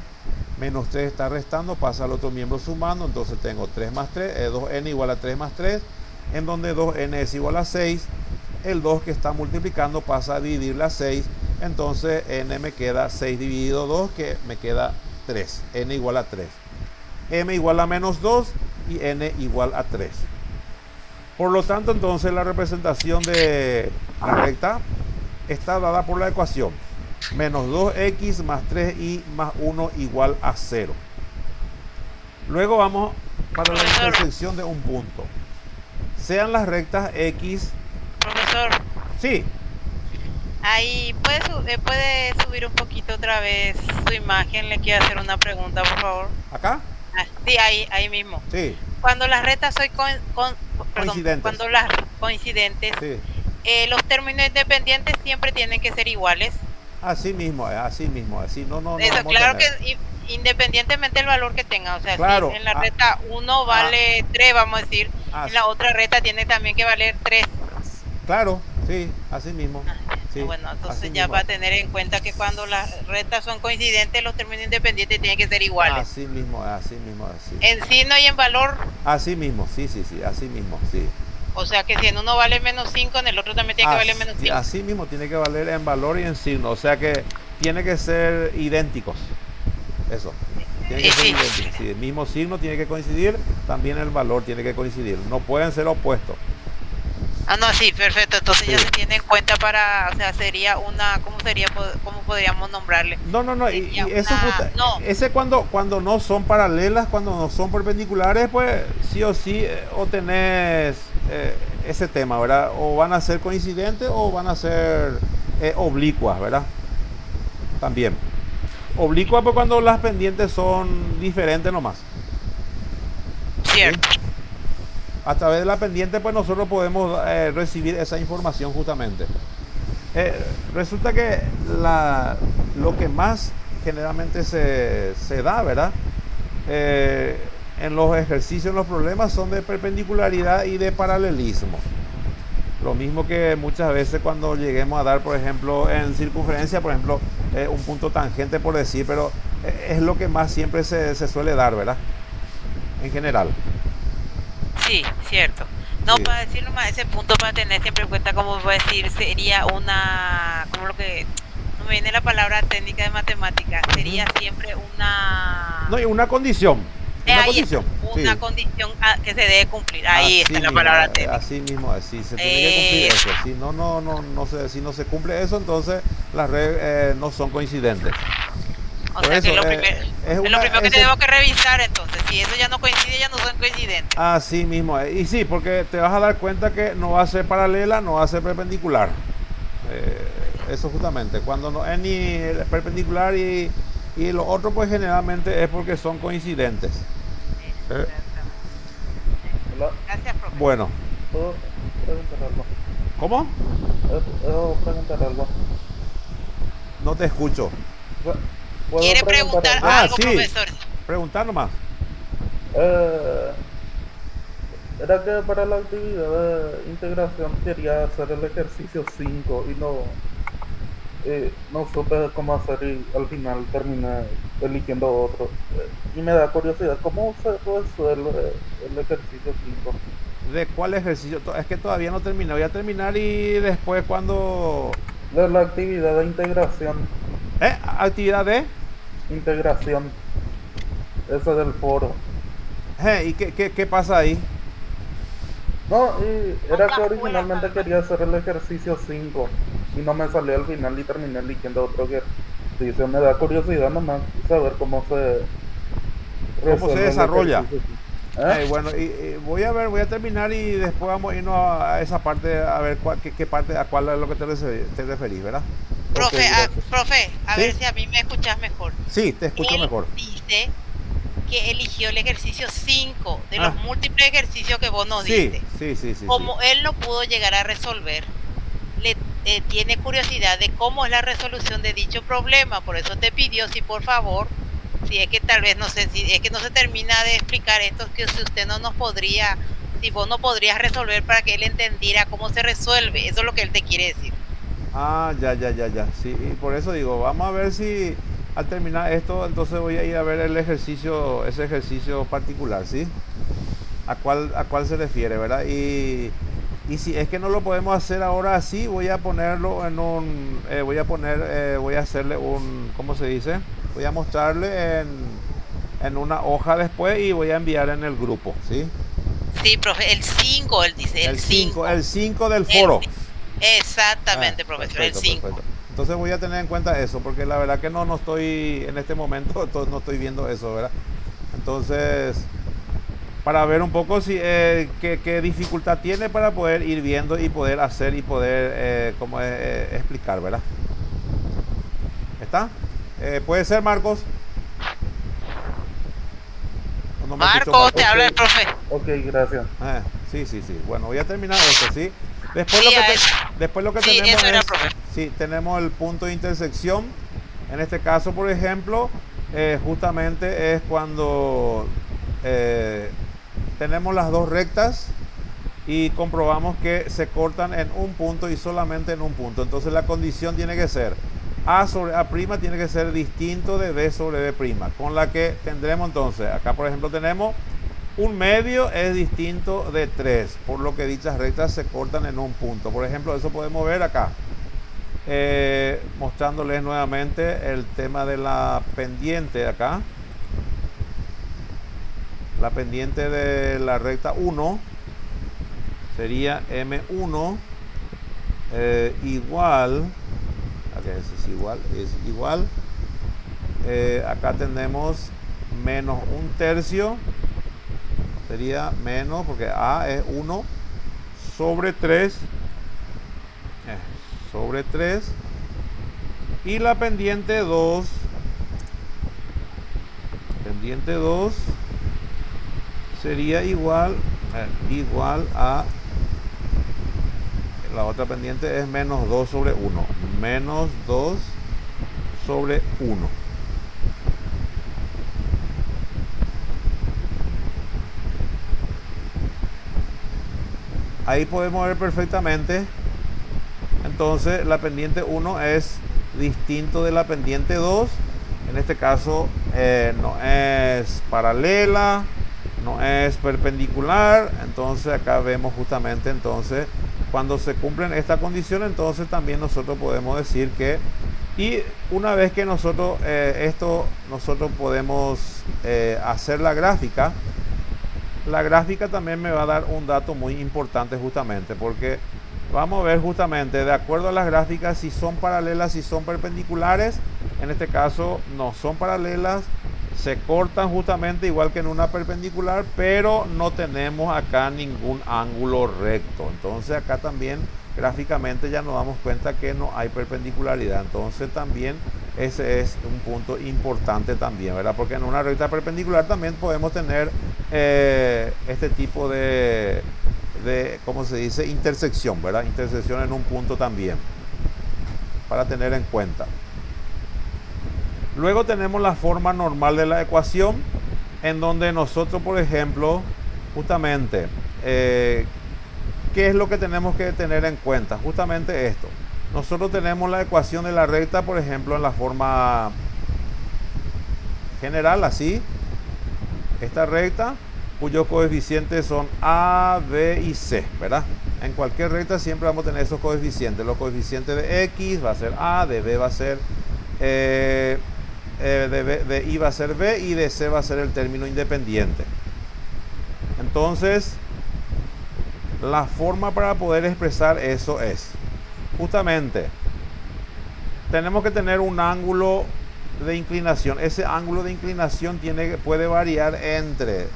menos 3 está restando, pasa al otro miembro sumando, entonces tengo 3 más 3, 2n igual a 3 más 3, en donde 2n es igual a 6, el 2 que está multiplicando pasa a dividir la 6, entonces n me queda 6 dividido 2, que me queda 3, n igual a 3. M igual a menos 2 y n igual a 3. Por lo tanto, entonces la representación de la recta está dada por la ecuación menos 2x más 3y más 1 igual a 0. Luego vamos para la intersección de un punto. Sean las rectas x. Profesor. Sí. Ahí puede subir un poquito otra vez su imagen. Le quiero hacer una pregunta, por favor. ¿Acá? Sí, ahí mismo. Sí. Cuando las rectas son coincidentes. Cuando las coincidentes, Sí. Los términos independientes siempre tienen que ser iguales. Así mismo, así. No. Eso, claro que independientemente del valor que tenga. O sea, claro, si en la recta 1 vale 3, vamos a decir, en la otra recta tiene también que valer 3. Claro, sí, así mismo. Sí, bueno, entonces ya mismo. va a tener en cuenta que cuando las rectas son coincidentes, los términos independientes tienen que ser iguales. Así mismo. En signo y en valor. Así mismo, sí, así mismo, sí. O sea que si en uno vale menos 5, en el otro también tiene que valer menos 5. Así mismo tiene que valer en valor y en signo. O sea que tiene que ser idénticos. Eso. Tiene que ser idénticos. Si el mismo signo tiene que coincidir, también el valor tiene que coincidir. No pueden ser opuestos. Ah, no, sí, perfecto. Entonces ya se tiene en cuenta para, o sea, sería una, ¿cómo podríamos nombrarle? No, y eso ese cuando no son paralelas, cuando no son perpendiculares, pues sí o sí o tenés ese tema, ¿verdad? O van a ser coincidentes o van a ser oblicuas, ¿verdad? También. Oblicuas pues cuando las pendientes son diferentes nomás. Cierto. ¿Sí? A través de la pendiente pues nosotros podemos recibir esa información justamente. Resulta que lo que más generalmente se da, ¿verdad? En los ejercicios, en los problemas son de perpendicularidad y de paralelismo. Lo mismo que muchas veces cuando lleguemos a dar, por ejemplo, en circunferencia, por ejemplo, un punto tangente por decir, pero es lo que más siempre se suele dar, ¿verdad? En general. Sí, cierto. No, Sí. para decirlo más, ese punto para tener siempre en cuenta, como voy a decir, sería una, como lo que, no me viene la palabra técnica de matemáticas, Ujú. sería siempre una, No, y una condición. Una ahí está, condición. una Sí. condición que se debe cumplir. Ahí está la palabra técnica. Así mismo, así se tiene que cumplir Eso. eso. Si si no se cumple eso, entonces las redes no son coincidentes. O Por sea que eso es lo una primero que tenemos que revisar entonces, si eso ya no coincide, ya no son coincidentes. así mismo. Y sí, porque te vas a dar cuenta que no va a ser paralela, no va a ser perpendicular. Eso justamente. Cuando no es ni perpendicular y lo otro, pues generalmente es porque son coincidentes. Eh, Exactamente. Hola, Gracias, profe. bueno, ¿puedo preguntar algo? ¿cómo? ¿Puedo preguntar algo? No te escucho. ¿Puedo ¿Quiere preguntar preguntar algo? Ah, algo, sí. profesor? Preguntar nomás. Eh, Era que para la actividad de integración quería hacer el ejercicio 5 y no supe cómo hacer y al final terminé eligiendo otro. Y me da curiosidad, ¿cómo se resuelve el ejercicio 5 ¿De cuál ejercicio? Es que todavía no terminé. Voy a terminar y después cuando... de la actividad de integración? Actividad de... Integración, ese del foro. ¿Y qué pasa ahí? No, y Con era que cajuelas nada originalmente más. quería hacer el ejercicio 5 y no me salió al final y terminé eligiendo otro ejercicio. Me da curiosidad nomás saber cómo se ¿Cómo se resuelve el desarrolla? ejercicio 5. ¿Eh? Bueno, y voy a ver, voy a terminar y después vamos a irnos a esa parte, a ver qué parte, a cuál es lo que te referís, ¿verdad? Ok, gracias. Profe, a ver ¿Sí? si a mí me escuchas mejor. Sí, te escucho Él mejor. dice que eligió el ejercicio 5 de los Ah, múltiples ejercicios que vos nos sí, diste. sí. Como él no pudo llegar a resolver, le tiene curiosidad de cómo es la resolución de dicho problema. Por eso te pidió si por favor, si es que tal vez no sé, si es que no se termina de explicar esto, que si usted no nos podría, si vos no podrías resolver para que él entendiera cómo se resuelve. Eso es lo que él te quiere decir. Ya. Sí, y por eso digo, vamos a ver si al terminar esto, entonces voy a ir a ver el ejercicio, ese ejercicio particular, ¿sí? A cuál se refiere, ¿verdad? Y si es que no lo podemos hacer ahora así, voy a ponerlo en un, voy a hacerle un, ¿cómo se dice? Voy a mostrarle en una hoja después y voy a enviar en el grupo, ¿sí? Sí, profe, el 5 él dice, el 5. El 5 del El foro. Exactamente, profesor, el 5. Perfecto. Entonces voy a tener en cuenta eso, porque la verdad que no estoy, en este momento, no estoy viendo eso, ¿verdad? Entonces, para ver un poco si, qué dificultad tiene para poder ir viendo y poder hacer y poder explicar, ¿verdad? ¿Está? ¿Puede ser, Marcos? ¿O no me escuchó, Marcos, te Marcos? habla el profe. Ok, gracias. Sí. Bueno, voy a terminar esto, ¿sí? Después Sí, después lo que sí, tenemos eso era, es, profe. sí, tenemos el punto de intersección. En este caso, por ejemplo, justamente es cuando eh, tenemos las dos rectas y comprobamos que se cortan en un punto y solamente en un punto. Entonces la condición tiene que ser A sobre A' tiene que ser distinto de B sobre B', con la que tendremos entonces, acá por ejemplo tenemos un medio es distinto de 3, por lo que dichas rectas se cortan en un punto. Por ejemplo, eso podemos ver acá, mostrándoles nuevamente el tema de la pendiente acá. La pendiente de la recta 1 sería M1 igual, acá es igual, acá tenemos menos un tercio, sería menos, porque A es 1 sobre 3, y la pendiente 2 sería igual a, la otra pendiente es menos 2 sobre 1, menos 2 sobre 1. ahí podemos ver perfectamente. Entonces la pendiente 1 es distinto de la pendiente 2. En este caso no es paralela, no es perpendicular. Entonces acá vemos justamente, entonces cuando se cumplen esta condición, entonces también nosotros podemos decir que, y una vez que nosotros nosotros podemos hacer la gráfica también me va a dar un dato muy importante justamente, porque vamos a ver justamente de acuerdo a las gráficas si son paralelas, si son perpendiculares. En este caso no son paralelas, se cortan justamente igual que en una perpendicular, pero no tenemos acá ningún ángulo recto. Entonces acá también gráficamente ya nos damos cuenta que no hay perpendicularidad. Entonces también ese es un punto importante también, ¿verdad? Porque en una recta perpendicular también podemos tener este tipo de, ¿cómo se dice? Intersección, ¿verdad? Intersección en un punto también, para tener en cuenta. Luego tenemos la forma normal de la ecuación, en donde nosotros, por ejemplo, justamente, ¿qué es lo que tenemos que tener en cuenta? Justamente esto. Nosotros tenemos la ecuación de la recta, por ejemplo, en la forma general, así. Esta recta, cuyos coeficientes son A, B y C, ¿verdad? En cualquier recta siempre vamos a tener esos coeficientes. Los coeficientes de X va a ser A, de B va a ser de I va a ser B y de C va a ser el término independiente. Entonces, la forma para poder expresar eso es, justamente, tenemos que tener un ángulo de inclinación. Ese ángulo de inclinación puede variar entre,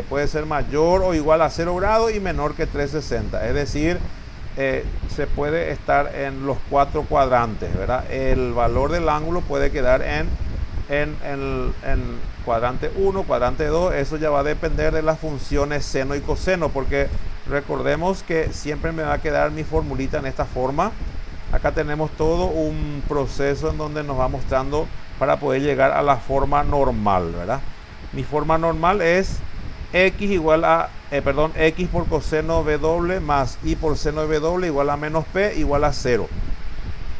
puede ser mayor o igual a 0 grados y menor que 360. Es decir, se puede estar en los 4 cuadrantes, ¿verdad? El valor del ángulo puede quedar en cuadrante 1, cuadrante 2. Eso ya va a depender de las funciones seno y coseno, porque recordemos que siempre me va a quedar mi formulita en esta forma. Acá tenemos todo un proceso en donde nos va mostrando para poder llegar a la forma normal, ¿verdad? Mi forma normal es X igual a, X por coseno W más Y por seno W igual a menos P igual a 0.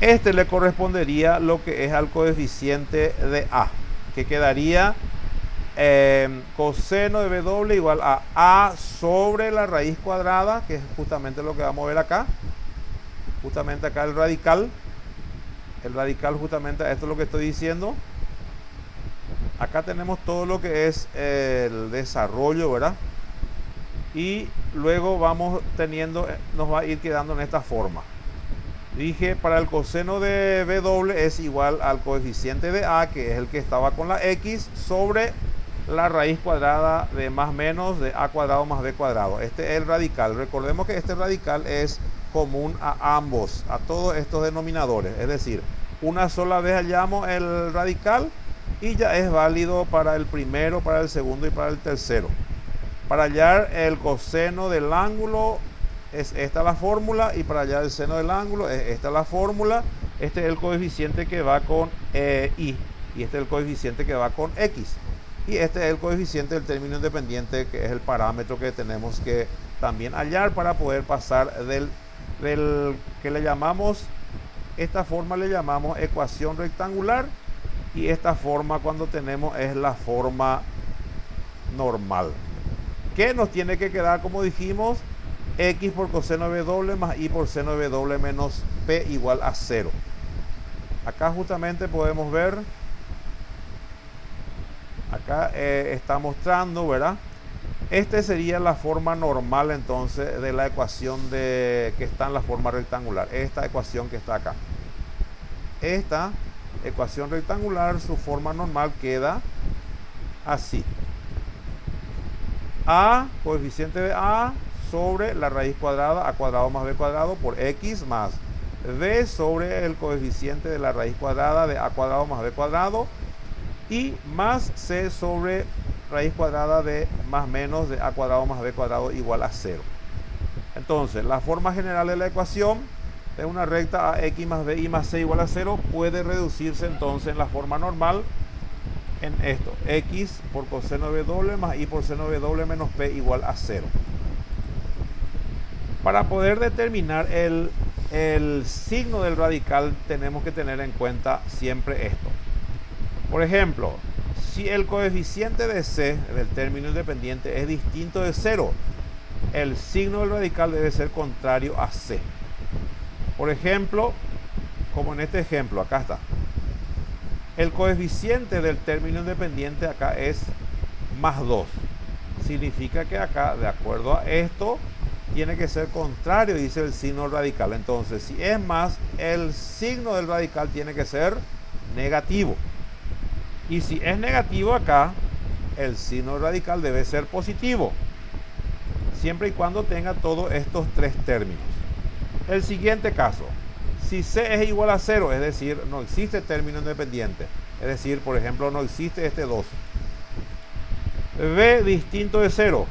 Este le correspondería lo que es al coeficiente de A, que quedaría coseno de W igual a A sobre la raíz cuadrada, que es justamente lo que vamos a ver acá. Justamente acá el radical justamente, esto es lo que estoy diciendo. Acá tenemos todo lo que es el desarrollo, ¿verdad? Y luego vamos teniendo, nos va a ir quedando en esta forma. Dije, para el coseno de W es igual al coeficiente de A, que es el que estaba con la X, sobre la raíz cuadrada de más menos de A cuadrado más B cuadrado. Este es el radical. Recordemos que este radical es común a ambos, a todos estos denominadores. Es decir, una sola vez hallamos el radical y ya es válido para el primero, para el segundo y para el tercero. Para hallar el coseno del ángulo es esta la fórmula, y para hallar el seno del ángulo es esta la fórmula. Este es el coeficiente que va con Y, y este es el coeficiente que va con X, y este es el coeficiente del término independiente, que es el parámetro que tenemos que también hallar para poder pasar del que le llamamos, esta forma le llamamos ecuación rectangular, y esta forma cuando tenemos es la forma normal, que nos tiene que quedar, como dijimos, X por coseno de W más Y por seno de W menos P igual a 0. Acá justamente podemos ver, acá está mostrando, ¿verdad? Esta sería la forma normal entonces de la ecuación que está en la forma rectangular. Esta ecuación que está acá. Esta ecuación rectangular, su forma normal queda así. A, coeficiente de A, sobre la raíz cuadrada A cuadrado más B cuadrado por X más B sobre el coeficiente de la raíz cuadrada de A cuadrado más B cuadrado, y más C sobre raíz cuadrada de más menos de A cuadrado más B cuadrado igual a 0. Entonces, la forma general de la ecuación de una recta a X más B y más C igual a 0 puede reducirse entonces en la forma normal en esto: X por coseno de W más Y por seno de W menos P igual a 0. Para poder determinar el signo del radical tenemos que tener en cuenta siempre esto. Por ejemplo, si el coeficiente de c del término independiente es distinto de 0, el signo del radical debe ser contrario a c. Por ejemplo, como en este ejemplo, acá está. El coeficiente del término independiente acá es más 2. Significa que acá, de acuerdo a esto, tiene que ser contrario, dice el signo radical. Entonces, si es más, el signo del radical tiene que ser negativo. Y si es negativo acá, el signo radical debe ser positivo, siempre y cuando tenga todos estos tres términos. El siguiente caso, si c es igual a 0, es decir, no existe término independiente, es decir, por ejemplo, no existe este 2. b distinto de 0,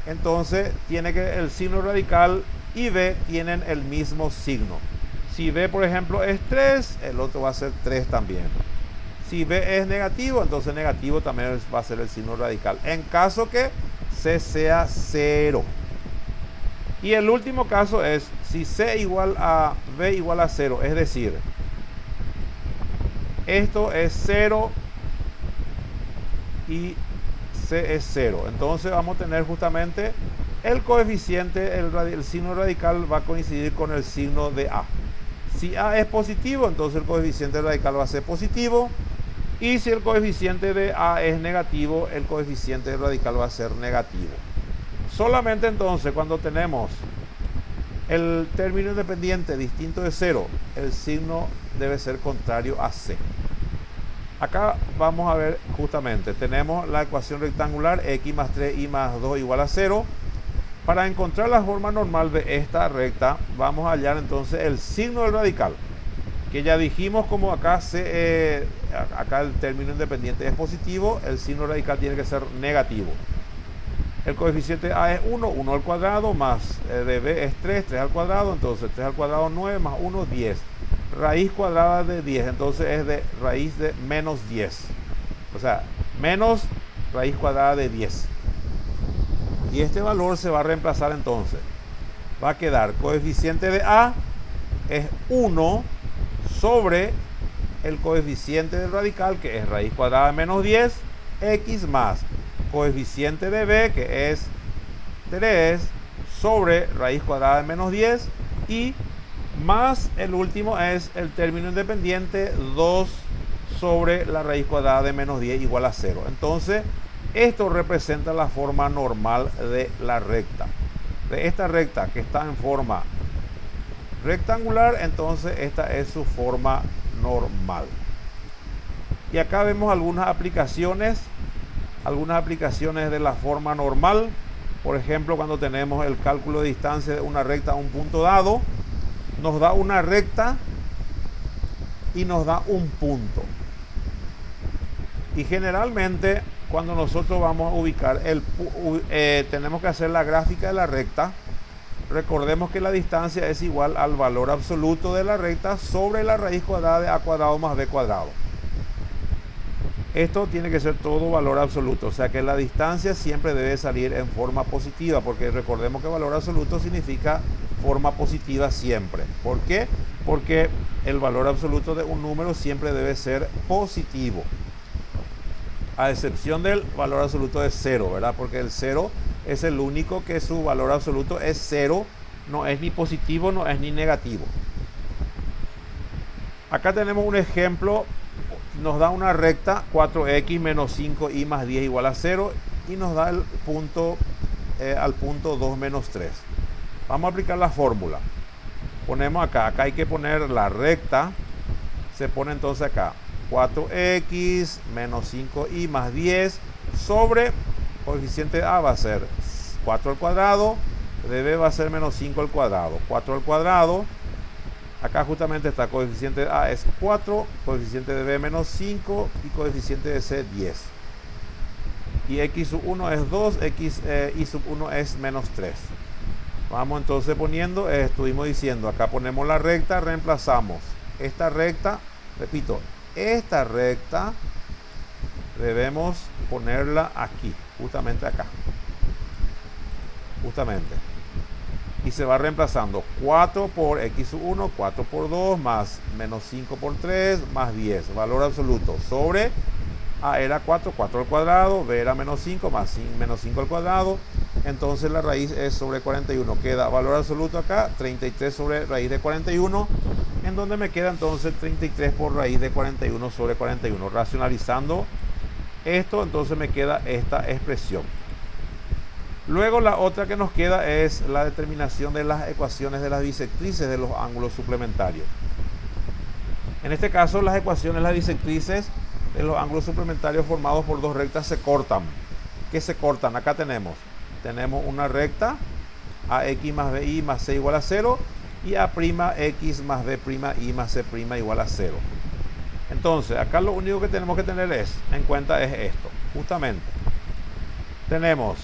entonces tiene que el signo radical y b tienen el mismo signo. Si b, por ejemplo, es 3, el otro va a ser 3 también. Si b es negativo, entonces negativo también va a ser el signo radical, en caso que c sea 0. Y el último caso es si c igual a b igual a 0, es decir, esto es 0 y c es 0. Entonces vamos a tener justamente el coeficiente, el signo radical va a coincidir con el signo de a. Si a es positivo, entonces el coeficiente radical va a ser positivo. Y si el coeficiente de a es negativo, el coeficiente radical va a ser negativo. Solamente entonces cuando tenemos el término independiente distinto de 0, el signo debe ser contrario a c. Acá vamos a ver justamente, tenemos la ecuación rectangular x más 3y más 2 igual a 0. Para encontrar la forma normal de esta recta, vamos a hallar entonces el signo del radical, que ya dijimos como acá, acá el término independiente es positivo, el signo radical tiene que ser negativo. El coeficiente a es 1, 1 al cuadrado, más de b es 3, 3 al cuadrado, entonces 3 al cuadrado 9, más 1, 10. Raíz cuadrada de 10, entonces es de raíz de menos 10. O sea, menos raíz cuadrada de 10. Y este valor se va a reemplazar entonces. Va a quedar coeficiente de a es 1 sobre el coeficiente del radical, que es raíz cuadrada de menos 10, x más coeficiente de b, que es 3 sobre raíz cuadrada de menos 10, y más el último es el término independiente, 2 sobre la raíz cuadrada de menos 10 igual a 0. Entonces, esto representa la forma normal de la recta. De esta recta que está en forma rectangular, entonces esta es su forma normal. Y acá vemos algunas aplicaciones de la forma normal. Por ejemplo, cuando tenemos el cálculo de distancia de una recta a un punto dado, nos da una recta y nos da un punto. Y generalmente cuando nosotros vamos a ubicar tenemos que hacer la gráfica de la recta. Recordemos que la distancia es igual al valor absoluto de la recta sobre la raíz cuadrada de a cuadrado más b cuadrado. Esto tiene que ser todo valor absoluto, o sea que la distancia siempre debe salir en forma positiva, porque recordemos que valor absoluto significa forma positiva siempre. ¿Por qué? Porque el valor absoluto de un número siempre debe ser positivo, a excepción del valor absoluto de 0, ¿verdad? Porque el 0 es el único que su valor absoluto es 0, no es ni positivo, no es ni negativo. Acá tenemos un ejemplo, nos da una recta 4x menos 5y más 10 igual a 0 y nos da el punto al punto 2 menos 3. Vamos a aplicar la fórmula. Ponemos acá hay que poner la recta, se pone entonces acá 4x menos 5y más 10 sobre coeficiente a va a ser 4 al cuadrado, de b va a ser menos 5 al cuadrado, 4 al cuadrado. Acá justamente está coeficiente de a es 4, coeficiente de b menos 5 y coeficiente de c 10. Y x sub 1 es 2, y sub 1 es menos 3. Vamos entonces poniendo, estuvimos diciendo, acá ponemos la recta, reemplazamos esta recta, repito, esta recta debemos ponerla aquí, justamente acá. Justamente. y se va reemplazando 4 por x1, 4 por 2, más menos 5 por 3, más 10, valor absoluto, sobre a era 4, 4 al cuadrado, b era menos 5, más menos 5 al cuadrado, entonces la raíz es sobre 41, queda valor absoluto acá, 33 sobre raíz de 41, en donde me queda entonces 33 por raíz de 41 sobre 41, racionalizando esto, entonces me queda esta expresión. Luego la otra que nos queda es la determinación de las ecuaciones de las bisectrices de los ángulos suplementarios. En este caso las ecuaciones de las bisectrices de los ángulos suplementarios formados por dos rectas se cortan. ¿Qué se cortan? Acá tenemos una recta ax más bi más c igual a 0 y a' x más b' y más c' igual a 0. Entonces acá lo único que tenemos que tener en cuenta es esto. Justamente tenemos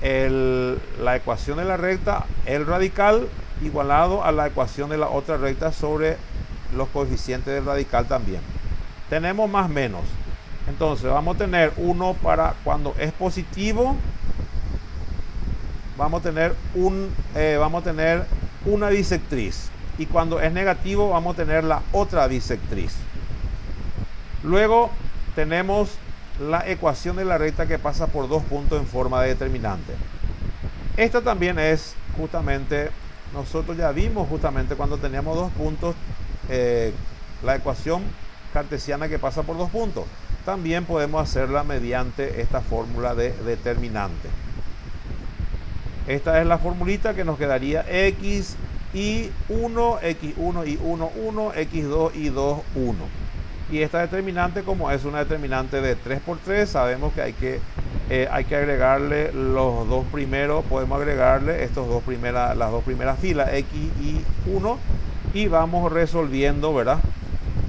la ecuación de la recta, el radical igualado a la ecuación de la otra recta sobre los coeficientes del radical también. Tenemos más menos. Entonces vamos a tener uno para cuando es positivo. Vamos a tener una bisectriz. Y cuando es negativo vamos a tener la otra bisectriz. Luego tenemos la ecuación de la recta que pasa por dos puntos en forma de determinante. Esta también es justamente, nosotros ya vimos justamente cuando teníamos dos puntos, la ecuación cartesiana que pasa por dos puntos. También podemos hacerla mediante esta fórmula de determinante. Esta es la formulita que nos quedaría x y 1, x1 y 1, 1, x2 y 2, 1. Y esta determinante, como es una determinante de 3 por 3, sabemos que hay que agregarle los dos primeros, podemos agregarle las dos primeras filas, x y 1, y vamos resolviendo, ¿verdad?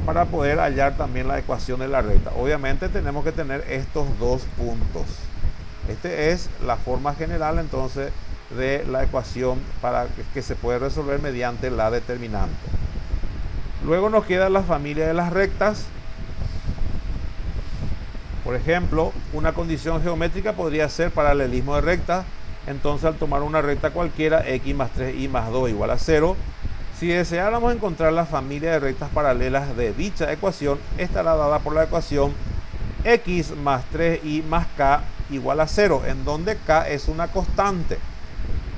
Para poder hallar también la ecuación de la recta. Obviamente tenemos que tener estos dos puntos. Esta es la forma general entonces de la ecuación para que se puede resolver mediante la determinante. Luego nos queda la familia de las rectas. Por ejemplo, una condición geométrica podría ser paralelismo de rectas. Entonces, al tomar una recta cualquiera, x más 3y más 2 igual a 0. Si deseáramos encontrar la familia de rectas paralelas de dicha ecuación, estará dada por la ecuación x más 3y más k igual a 0, en donde k es una constante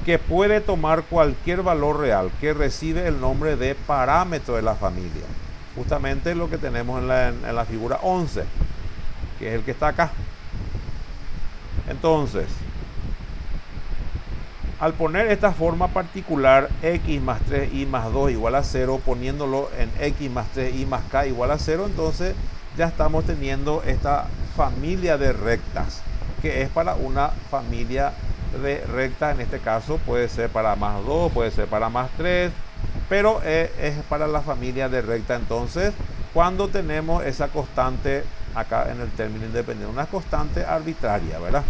que puede tomar cualquier valor real que recibe el nombre de parámetro de la familia. Justamente lo que tenemos en la figura 11, que es el que está acá. Entonces, al poner esta forma particular, x más 3y más 2 igual a 0, poniéndolo en x más 3y más k igual a 0, entonces ya estamos teniendo esta familia de rectas, que es para una familia de rectas. En este caso puede ser para más 2, puede ser para más 3, pero es para la familia de recta. Entonces, cuando tenemos esa constante acá en el término independiente, una constante arbitraria, ¿verdad?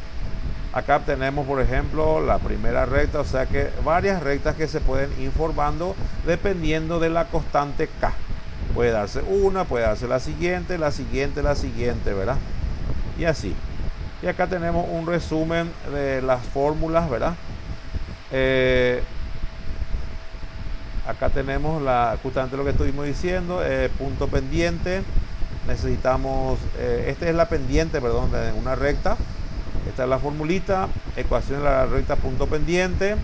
Acá tenemos, por ejemplo, la primera recta, o sea que varias rectas que se pueden ir formando dependiendo de la constante k. Puede darse una, puede darse la siguiente, ¿verdad? Y así. Y acá tenemos un resumen de las fórmulas, ¿verdad? Acá tenemos justamente lo que estuvimos diciendo, punto pendiente. Necesitamos, esta es la pendiente, perdón, de una recta. Esta es la formulita, ecuación de la recta punto pendiente,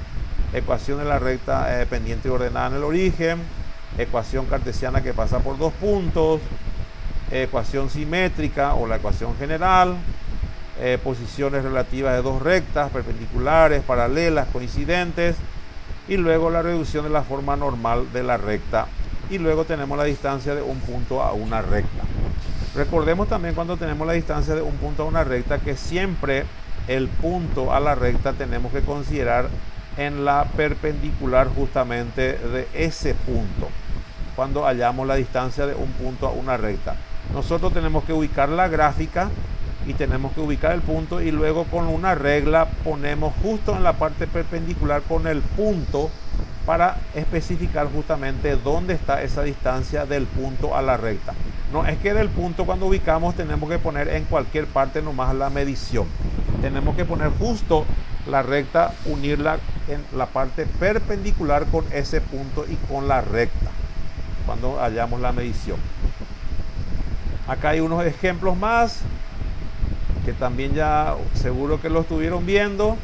ecuación de la recta pendiente y ordenada en el origen, ecuación cartesiana que pasa por dos puntos, ecuación simétrica o la ecuación general, posiciones relativas de dos rectas, perpendiculares, paralelas, coincidentes, y luego la reducción de la forma normal de la recta, y luego tenemos la distancia de un punto a una recta. Recordemos también cuando tenemos la distancia de un punto a una recta que siempre el punto a la recta tenemos que considerar en la perpendicular justamente de ese punto. Cuando hallamos la distancia de un punto a una recta, nosotros tenemos que ubicar la gráfica y tenemos que ubicar el punto, y luego con una regla ponemos justo en la parte perpendicular con el punto para especificar justamente dónde está esa distancia del punto a la recta. No es que del punto, cuando ubicamos, tenemos que poner en cualquier parte nomás la medición. Tenemos que poner justo la recta, unirla en la parte perpendicular con ese punto y con la recta cuando hallamos la medición. Acá hay unos ejemplos más que también ya seguro que lo estuvieron viendo.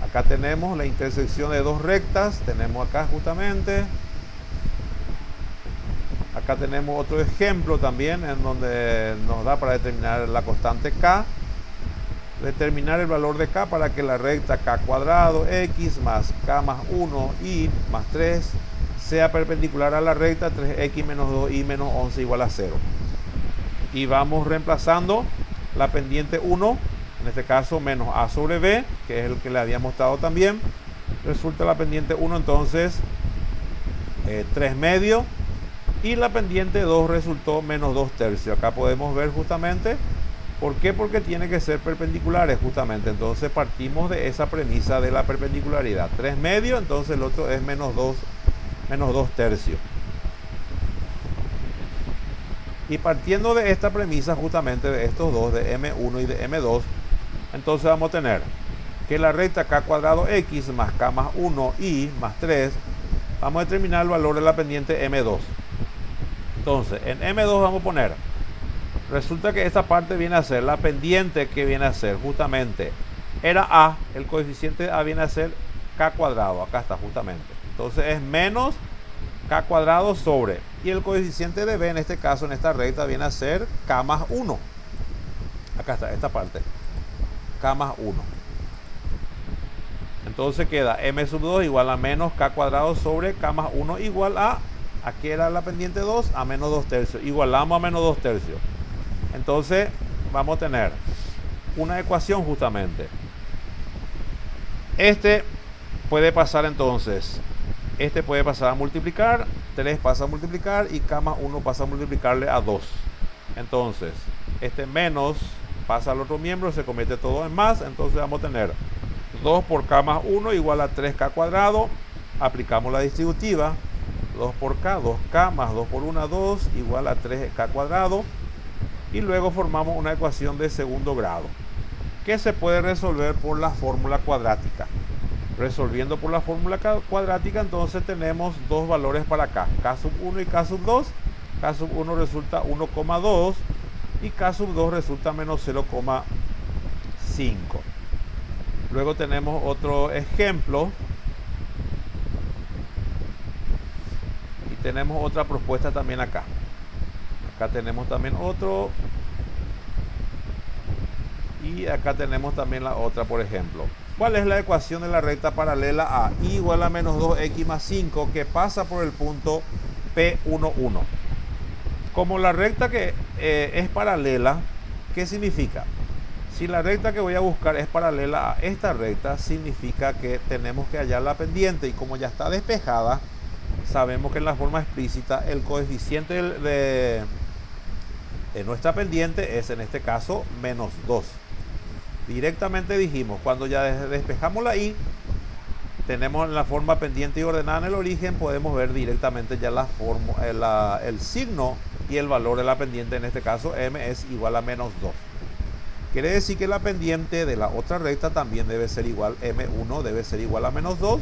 Acá tenemos la intersección de dos rectas, tenemos acá justamente. Acá tenemos otro ejemplo también en donde nos da para determinar la constante K. Determinar el valor de K para que la recta K cuadrado X más K más 1 y más 3 sea perpendicular a la recta 3X menos 2Y menos 11 igual a 0. Y vamos reemplazando la pendiente 1, en este caso menos A sobre B, que es el que le había mostrado también. Resulta la pendiente 1 entonces 3 medios. Y la pendiente 2 resultó menos 2 tercios. Acá podemos ver justamente por qué, porque tiene que ser perpendiculares justamente. Entonces partimos de esa premisa de la perpendicularidad. 3 medios, entonces el otro es menos 2 tercios. Y partiendo de esta premisa justamente de estos dos, de M1 y de M2, entonces vamos a tener que la recta K cuadrado X más K más 1 y más 3, vamos a determinar el valor de la pendiente M2. Entonces, en M2 vamos a poner, resulta que esta parte viene a ser la pendiente que viene a ser justamente, era A, el coeficiente A viene a ser K cuadrado, acá está justamente. Entonces es menos K cuadrado sobre, y el coeficiente de B en este caso, en esta recta, viene a ser K más 1. Acá está, esta parte, K más 1. Entonces queda M sub 2 igual a menos K cuadrado sobre K más 1 igual a, aquí era la pendiente 2, a menos 2 tercios. Igualamos a menos 2 tercios. Entonces vamos a tener una ecuación justamente. Este puede pasar entonces, este puede pasar a multiplicar, 3 pasa a multiplicar y K más 1 pasa a multiplicarle a 2. Entonces, este menos pasa al otro miembro, se convierte todo en más. Entonces vamos a tener 2 por K más 1 igual a 3K cuadrado. Aplicamos la distributiva. 2 por K, 2K más 2 por 1, 2 igual a 3K cuadrado. Y luego formamos una ecuación de segundo grado que se puede resolver por la fórmula cuadrática. Resolviendo por la fórmula cuadrática, entonces tenemos dos valores para K, K sub 1 y K sub 2. K sub 1 resulta 1,2 y K sub 2 resulta menos 0,5. Luego tenemos otro ejemplo. Y tenemos otra propuesta también acá. Acá tenemos también otro. Y acá tenemos también la otra, por ejemplo. ¿Cuál es la ecuación de la recta paralela a I igual a menos 2X más 5 que pasa por el punto P11? Como la recta que es paralela, ¿qué significa? Si la recta que voy a buscar es paralela a esta recta, significa que tenemos que hallar la pendiente, y como ya está despejada, sabemos que en la forma explícita el coeficiente de nuestra pendiente es en este caso menos 2. Directamente dijimos, cuando ya despejamos la I, tenemos en la forma pendiente y ordenada en el origen, podemos ver directamente ya la forma, el signo y el valor de la pendiente, en este caso M es igual a menos 2. Quiere decir que la pendiente de la otra recta también debe ser igual, M1 debe ser igual a menos 2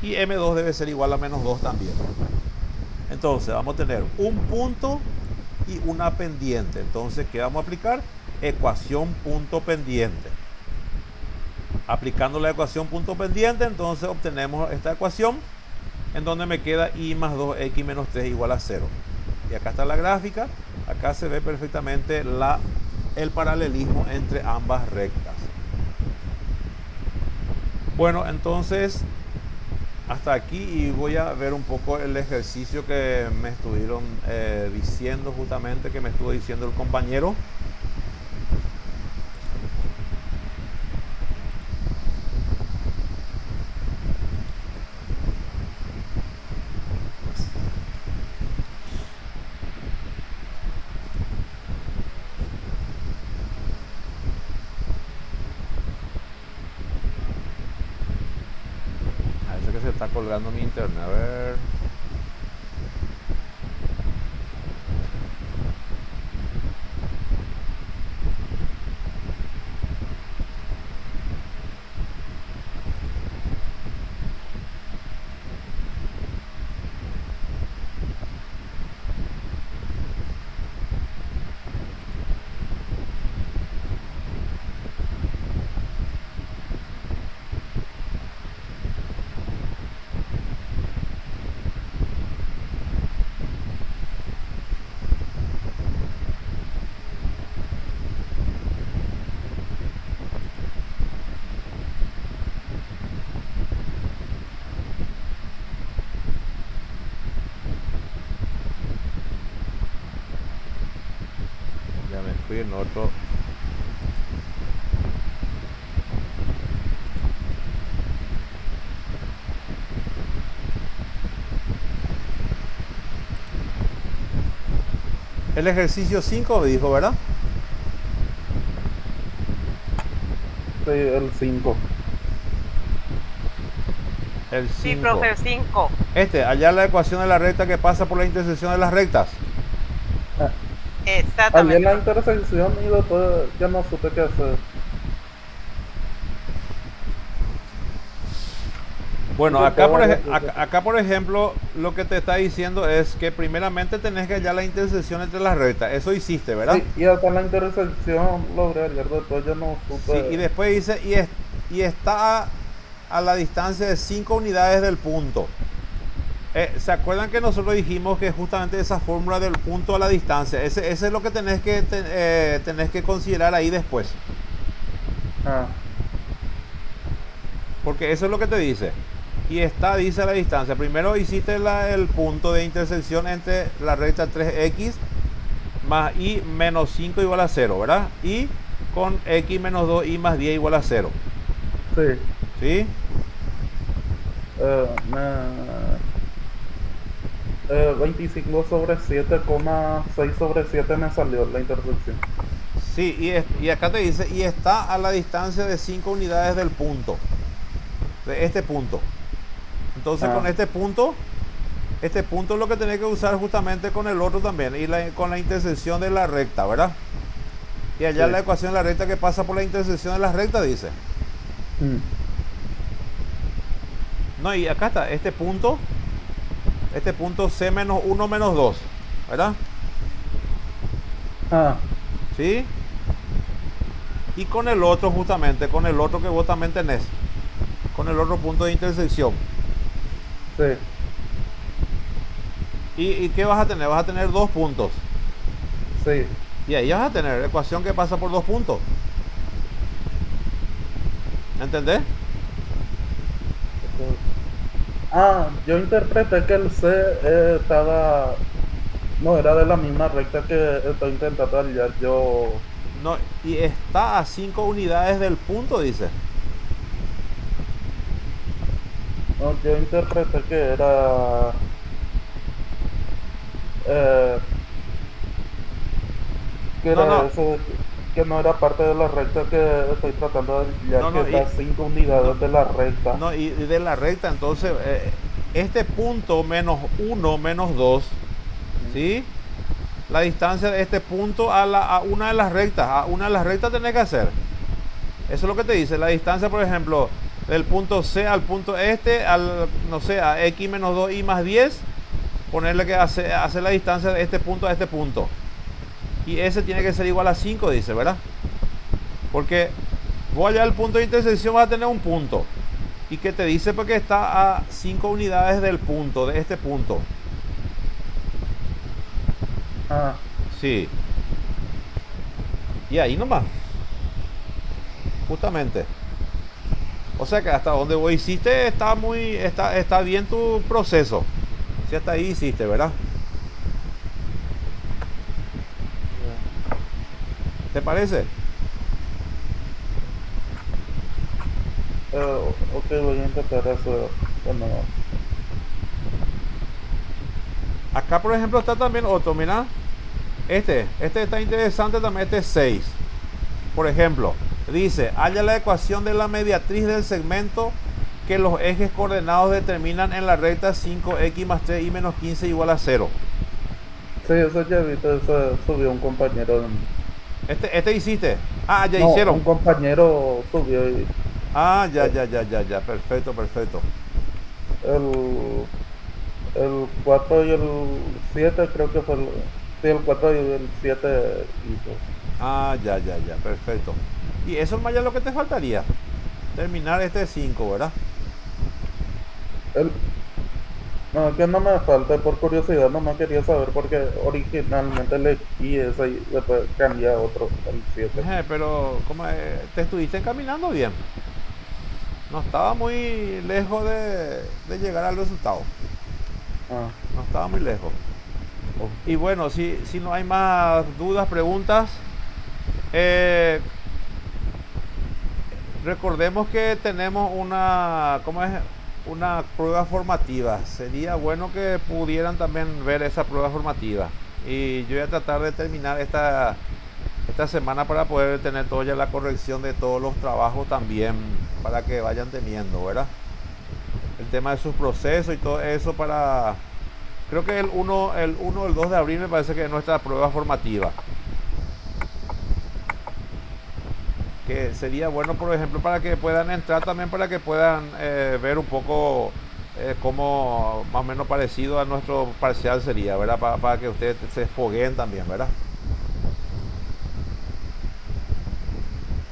y M2 debe ser igual a menos 2 también. Entonces vamos a tener un punto y una pendiente. Entonces, ¿qué vamos a aplicar? Ecuación punto pendiente. Aplicando la ecuación punto pendiente, entonces obtenemos esta ecuación en donde me queda I más 2X menos 3 igual a 0. Y acá está la gráfica. Acá se ve perfectamente el paralelismo entre ambas rectas. Bueno, entonces hasta aquí, y voy a ver un poco el ejercicio que me estuvieron diciendo, justamente que me estuvo diciendo el compañero. Que se está colgando mi internet, a ver. fui en otro. El ejercicio 5 me dijo, ¿verdad? Sí, el 5. El Sí, 5. profe, el 5. Hallar la ecuación de la recta que pasa por la intersección de las rectas. Allí en Exactamente. la intersección y después ya no supe qué hacer. Bueno, Intenté varias veces. acá, por ejemplo, lo que te está diciendo es que primeramente tenés que hallar la intersección entre las rectas. Eso hiciste, ¿verdad? Sí, y hasta la intersección logré hallar, después ya no Sí, y supe. después dice, y está a la distancia de 5 unidades del punto. ¿Se acuerdan que nosotros dijimos que justamente esa fórmula del punto a la distancia, ese es lo que tenés que considerar ahí después? Ah, Porque eso es lo que te dice. Y está, dice la distancia. Primero hiciste el punto de intersección entre la recta 3x más y menos 5 igual a 0, ¿verdad? Y con x menos 2y más 10 igual a 0. sí. ¿Sí? Me, 25 sobre 7,6 sobre 7 me salió la intersección. Sí, y acá te dice, y está a la distancia de 5 unidades del punto. De este punto. Entonces Ah, con este punto es lo que tenés que usar justamente con el otro también. Y con la intersección de la recta, ¿verdad? Y allá sí. la ecuación de la recta que pasa por la intersección de las rectas dice. Mm. No, y acá está, este punto C menos 1 menos 2, ¿verdad? Ah, ¿Sí? Y con el otro justamente, con el otro que vos también tenés, con el otro punto de intersección. sí. ¿Y qué vas a tener? Vas a tener dos puntos. Sí. Y ahí vas a tener ecuación que pasa por dos puntos. ¿Entendés? Ah, yo interpreté que el C estaba, no era de la misma recta que estoy intentando hallar. No, y está a 5 unidades del punto, dice. No, yo interpreté que era, eh, que No, era no, eso, que no era parte de la recta que estoy tratando de hallar, no, que no, está a 5 no, unidades de la recta. no, y de la recta, entonces, este punto menos 1 menos 2, ¿sí? La distancia de este punto a una de las rectas, a una de las rectas tenés que hacer. Eso es lo que te dice, la distancia, por ejemplo, del punto C al punto no sé, a x menos 2y más 10, ponerle que hace la distancia de este punto a este punto. Y ese tiene que ser igual a 5, dice, ¿verdad? Porque vos allá al punto de intersección vas a tener un punto. ¿Y que te dice? Porque está a 5 unidades del punto, de este punto. Ah, Sí. Y ahí nomás. Justamente. O sea que hasta donde vos hiciste está bien tu proceso. Si hasta ahí hiciste, ¿verdad? ¿Te parece? ok, voy a intentar eso. Bueno, Acá, por ejemplo, está también otro, mira. Este está interesante también, este es 6. Por ejemplo, dice, halla la ecuación de la mediatriz del segmento que los ejes coordenados determinan en la recta 5x más 3y menos 15 igual a 0. sí, eso ya he visto, eso subió un compañero. Este hiciste. Ah, ya No, hicieron. un compañero subió y Ah, ya, eh, ya, ya, ya, ya. Perfecto, perfecto. el, el 4 y el 7 creo que fue sí, el 4 y el 7 hizo. Ah, ya, ya, ya. Perfecto. Y eso es más ya lo que te faltaría. Terminar este 5, ¿verdad? El, no, que no me falta, por curiosidad, no me quería saber porque originalmente elegí ese y después cambié a otro, el 7. Pero como te estuviste encaminando bien. No estaba muy lejos de llegar al resultado. Ah, No estaba muy lejos. ok. Y bueno, si no hay más dudas, preguntas, Eh, recordemos que tenemos una, ¿cómo es? Una prueba formativa. Sería bueno que pudieran también ver esa prueba formativa. Y yo voy a tratar de terminar esta semana para poder tener toda ya la corrección de todos los trabajos también, para que vayan teniendo, ¿verdad? El tema de sus procesos y todo eso para... Creo que el 1 o el 2 de abril me parece que es nuestra prueba formativa. Que sería bueno, por ejemplo, para que puedan entrar también, para que puedan ver un poco cómo más o menos parecido a nuestro parcial sería, ¿verdad? Para que ustedes se fogueen también, ¿verdad?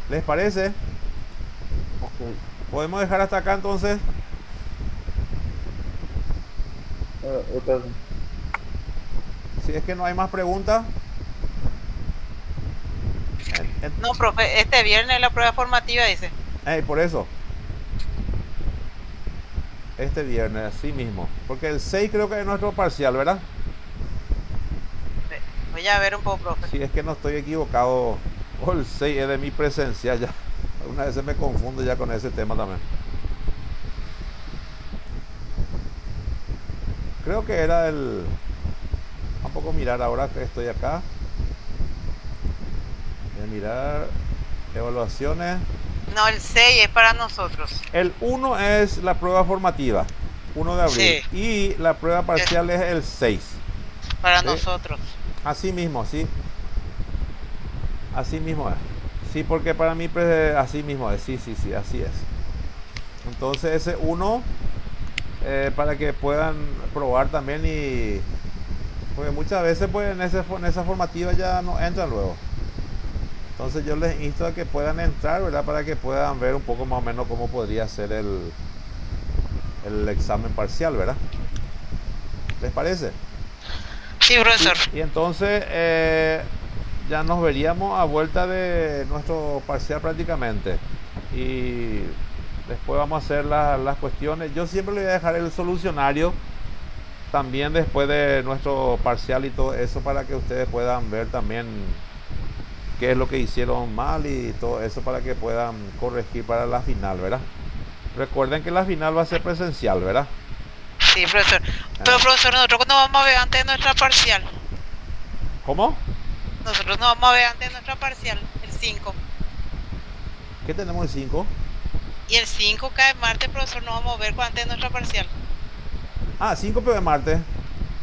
¿Les parece? Ok. ¿Podemos dejar hasta acá entonces? Está bien. Si es que no hay más preguntas. No, profe, este viernes la prueba formativa dice. Por eso. Este viernes, así mismo. Porque el 6 creo que es nuestro parcial, ¿verdad? Voy a ver un poco, profe. Si es que no estoy equivocado. O el 6 es de mi presencia ya. Algunas veces me confundo ya con ese tema también. Creo que era el... Tampoco mirar ahora que estoy acá. Voy a mirar evaluaciones. No, el 6 es para nosotros. El 1 es la prueba formativa, 1 de abril. Sí. Y la prueba parcial es el 6. Para ¿Sí? nosotros. Así mismo, sí. Así mismo es. Sí, porque para mí así mismo es. Sí, sí, sí, así es. Entonces ese 1, para que puedan probar también y... Porque muchas veces pues en esa formativa ya no entran luego. Entonces yo les insto a que puedan entrar, ¿verdad? Para que puedan ver un poco más o menos cómo podría ser el examen parcial, ¿verdad? ¿Les parece? Sí, profesor. Y entonces ya nos veríamos a vuelta de nuestro parcial prácticamente. Y después vamos a hacer las cuestiones. Yo siempre le voy a dejar el solucionario también después de nuestro parcial y todo eso, para que ustedes puedan ver también qué es lo que hicieron mal y todo eso, para que puedan corregir para la final, ¿verdad? Recuerden que la final va a ser presencial, ¿verdad? Sí, profesor. Pero, profesor, nosotros cuando vamos a ver antes de nuestra parcial. ¿Cómo? Nosotros nos vamos a ver antes de nuestra parcial, el 5. ¿Qué tenemos el 5? Y el 5 cae martes, profesor, nos vamos a ver antes de nuestra parcial. Ah, 5 de martes.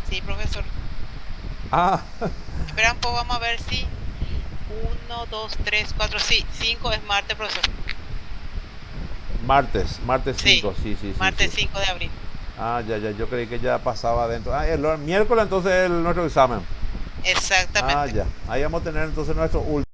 Sí, profesor. Ah, Espera un poco, vamos a ver si 1, 2, 3, 4, sí, 5 es martes, profesor. martes 5, Sí, sí, sí, sí. martes Sí. 5 de abril. Ah, ya, yo creí que ya pasaba adentro. Ah, el miércoles entonces nuestro examen. Exactamente. Ah, ya. Ahí vamos a tener entonces nuestro último.